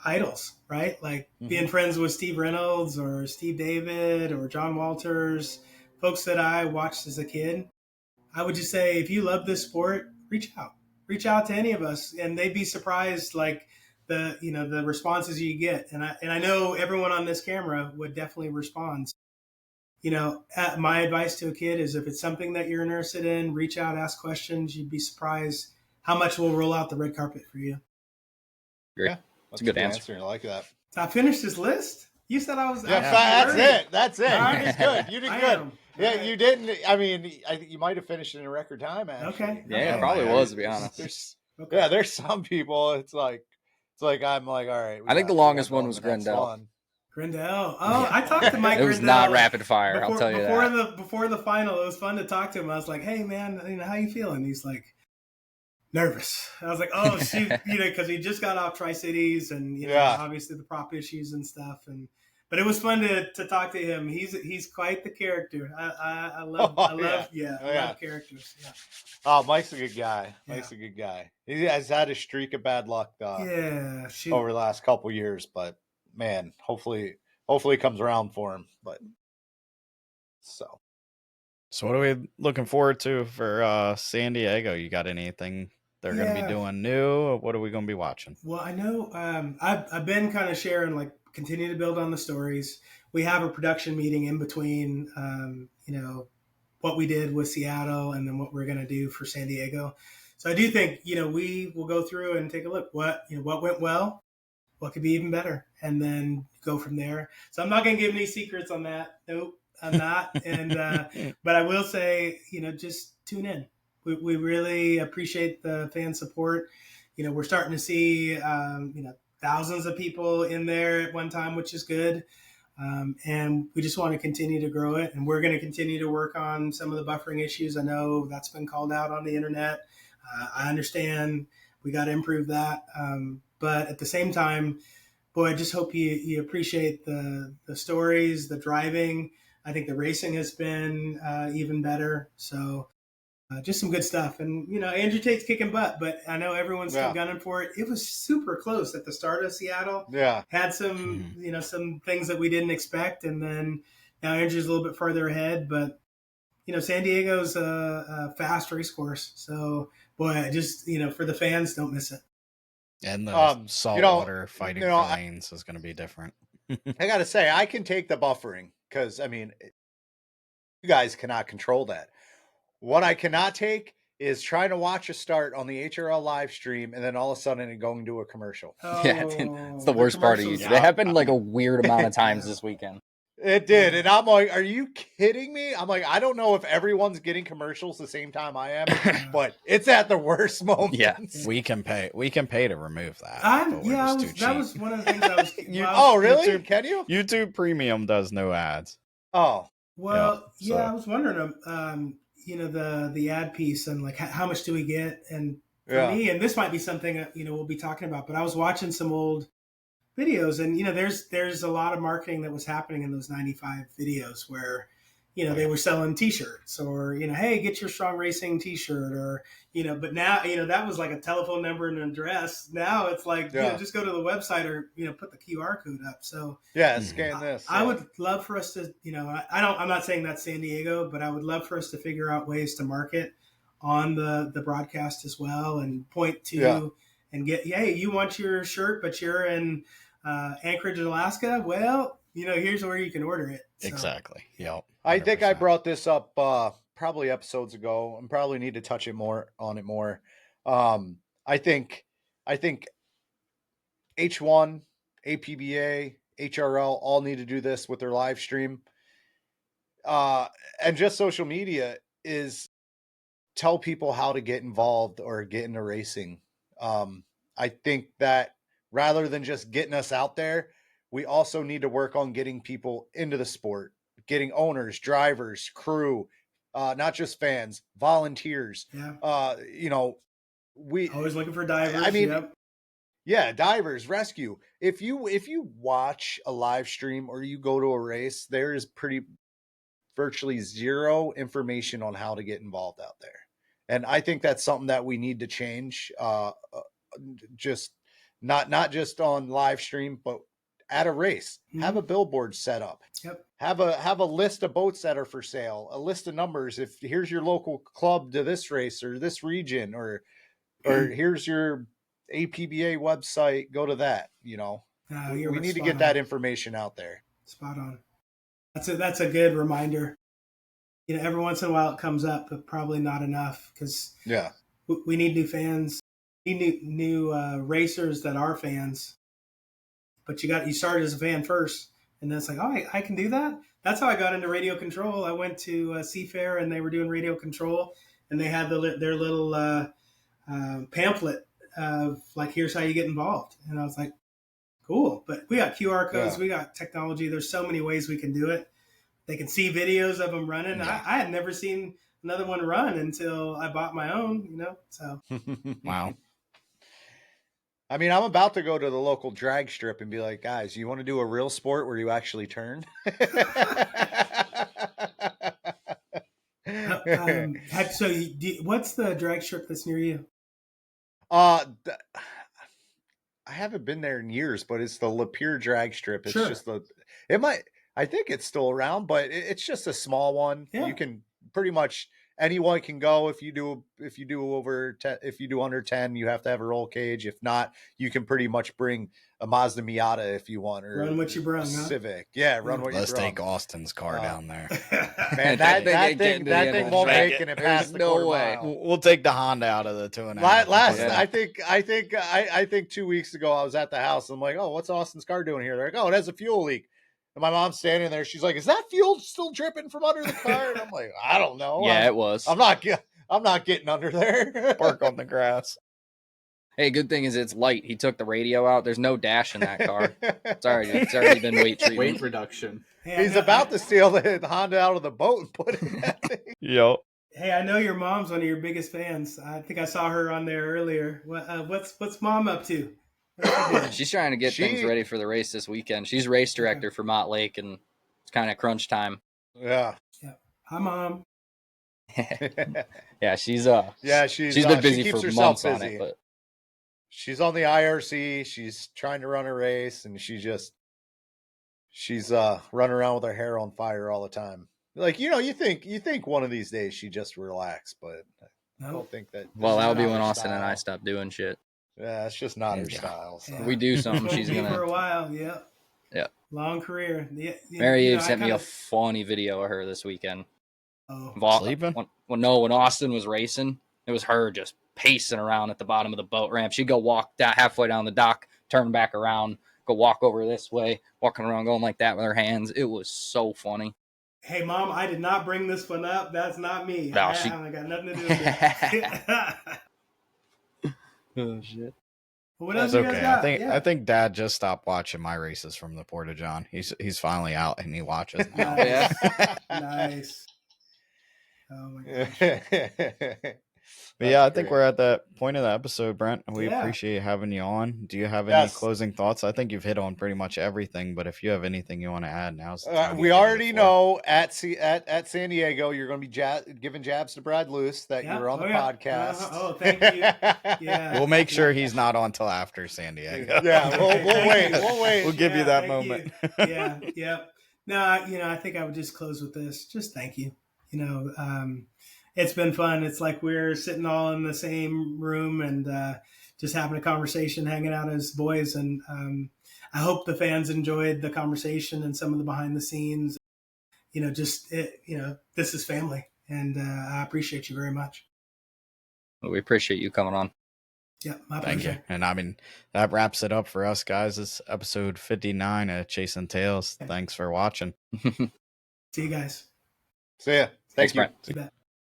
idols, right? Like being friends with Steve Reynolds or Steve David or John Walters, folks that I watched as a kid. I would just say, if you love this sport, reach out to any of us, and they'd be surprised, like the responses you get. And I know everyone on this camera would definitely respond. My advice to a kid is, if it's something that you're interested in, reach out, ask questions. You'd be surprised how much will roll out the red carpet for you. Yeah, that's a good answer. I like that. So I finished this list. You said I was. Yeah, that's it. Right. It's good. You did good. Yeah, right. You didn't. I mean, you might have finished in a record time. Actually. Okay. Yeah, it probably was, to be honest. There's some people. It's like I'm like, all right. I think the longest one was Grendel. Grendel. Oh, I talked to Mike Grendel. It was not rapid fire, I'll tell you that. Before the final, it was fun to talk to him. I was like, hey, man, how you feeling? He's like, nervous. I was like, oh, shoot, because he just got off Tri-Cities and, obviously the prop issues and stuff. But it was fun to talk to him. He's quite the character. I love characters. Yeah. Oh, Mike's a good guy. Mike's a good guy. He has had a streak of bad luck over the last couple years, but man, hopefully it comes around for him. But so what are we looking forward to for San Diego? You got anything they're going to be doing new, or what are we going to be watching? Well, I know I've been kind of sharing, like, continue to build on the stories. We have a production meeting in between, what we did with Seattle and then what we're going to do for San Diego. So I do think, we will go through and take a look what went well, what could be even better, and then go from there. So I'm not going to give any secrets on that. Nope, I'm not. And but I will say, just tune in. We really appreciate the fan support. We're starting to see, thousands of people in there at one time, which is good. And we just want to continue to grow it. And we're going to continue to work on some of the buffering issues. I know that's been called out on the internet. I understand we got to improve that. But at the same time, boy, I just hope you appreciate the stories, the driving. I think the racing has been even better. So just some good stuff. And, Andrew Tate's kicking butt, but I know everyone's still gunning for it. It was super close at the start of Seattle. Yeah. Had some, some things that we didn't expect. And then now Andrew's a little bit further ahead, but, San Diego's a fast race course. So, boy, just, for the fans, don't miss it. And the saltwater fighting for lanes is going to be different. I got to say, I can take the buffering because, you guys cannot control that. What I cannot take is trying to watch a start on the HRL live stream and then all of a sudden it going to a commercial. Oh, yeah, it's the worst part of YouTube. It happened like a weird amount of times this weekend. It did. And I'm like, are you kidding me? I'm like, I don't know if everyone's getting commercials the same time I am, but it's at the worst moment. Yeah, we can pay to remove that. That was one of the things I was. Oh, really? YouTube, can you? YouTube Premium does no ads. Oh, well, I was wondering, the ad piece and like how much do we get? And for me, and this might be something we'll be talking about, but I was watching some old videos, and there's a lot of marketing that was happening in those 95 videos where they were selling t-shirts or hey, get your Strong Racing t-shirt, or but now that was like a telephone number and an address. Now it's like just go to the website or put the QR code up. So scan this. I would love for us to I'm not saying that's San Diego, but I would love for us to figure out ways to market on the broadcast as well and point to and get, hey, you want your shirt, but you're in Anchorage, Alaska. Well, here's where you can order it. So. Exactly. Yep. 100%. I think I brought this up probably episodes ago and probably need to touch it more. I think H1, APBA, HRL all need to do this with their live stream. And just social media is tell people how to get involved or get into racing. I think that rather than just getting us out there, we also need to work on getting people into the sport, getting owners, drivers, crew, not just fans, volunteers. Yeah. We always looking for divers. Divers, rescue. If you watch a live stream or you go to a race, there is virtually zero information on how to get involved out there. And I think that's something that we need to change. Just not just on live stream, but at a race, have a billboard set up. Yep. Have a list of boats that are for sale, a list of numbers. If here's your local club to this race or this region, or here's your APBA website, go to that. We need to get that information out there. Spot on. That's a good reminder. Every once in a while it comes up, but probably not enough because we need new fans. We need new racers that are fans. But you started as a fan first, and then it's like, oh, I can do that. That's how I got into radio control. I went to Seafair, and they were doing radio control, and they had their little pamphlet of like, here's how you get involved. And I was like, cool. But we got QR codes, we got technology. There's so many ways we can do it. They can see videos of them running. Yeah. I had never seen another one run until I bought my own. So wow. I'm about to go to the local drag strip and be like, guys, you want to do a real sport where you actually turn? So what's the drag strip that's near you? I haven't been there in years, but it's the Lapeer drag strip. It's just I think it's still around, but it's just a small one. Yeah. You can pretty much anyone can go. If you do over 10, if you do under 10, you have to have a roll cage. If not, you can pretty much bring a Mazda Miata if you want, or run what you brung, Civic. Yeah, run what you brung. Let's take Austin's car down there. Man, that thing won't make it past the quarter mile. We'll take the Honda out of the 2.5. I think 2 weeks ago I was at the house. And I'm like, oh, what's Austin's car doing here? They're like, oh, it has a fuel leak. And my mom's standing there. She's like, is that fuel still dripping from under the car? And I'm like, I don't know. Yeah, it was. I'm not getting under there. Park on the grass. Hey, good thing is it's light. He took the radio out. There's no dash in that car. It's already been weight treatment. Weight reduction. Hey, he's about to steal the Honda out of the boat and put it in that thing. Yep. Hey, I know your mom's one of your biggest fans. I think I saw her on there earlier. What's mom up to? She's trying to get things ready for the race this weekend. She's race director for Mott Lake, and it's kind of crunch time. Yeah. Hi, Mom. Yeah, she's been busy she keeps for herself months on busy. it, but She's on the IRC. She's trying to run a race, and she's running around with her hair on fire all the time. Like, you think one of these days she just relax, but I don't think that. Well, that'll be when Austin style. and I stop doing shit. Yeah, it's just not her style. So. If we do something, she's gonna for a while. Yeah. Yeah. Long career. Mary Eve sent me a funny video of her this weekend. Oh, sleeping? When Austin was racing, it was her just pacing around at the bottom of the boat ramp. She'd go walk down halfway down the dock, turn back around, go walk over this way, walking around going like that with her hands. It was so funny. Hey, Mom, I did not bring this one up. That's not me. No, I got nothing to do with that. Oh shit. What else That's you guys okay. got? I think Dad just stopped watching my races from the Porta John. He's finally out and he watches now. Nice. Nice. Oh my gosh. But yeah, I think we're at that point of the episode, Brent. We appreciate having you on. Do you have any closing thoughts? I think you've hit on pretty much everything, but if you have anything you want to add, now's the time. We already know at San Diego you're going to be giving jabs to Brad Luce that you're on the podcast. Oh, thank you. Yeah, we'll make sure he's not on till after San Diego. Yeah, we'll wait. We'll wait. We'll give you that moment. Yeah. No, I think I would just close with this. Just thank you. It's been fun. It's like we're sitting all in the same room and just having a conversation, hanging out as boys. And I hope the fans enjoyed the conversation and some of the behind the scenes. This is family, and I appreciate you very much. Well, we appreciate you coming on. Yeah, my Thank pleasure. you. And that wraps it up for us, guys. This is episode 59 of Chasing Tails. Thanks for watching. See you guys. See ya. Thank you. Brent. You bet.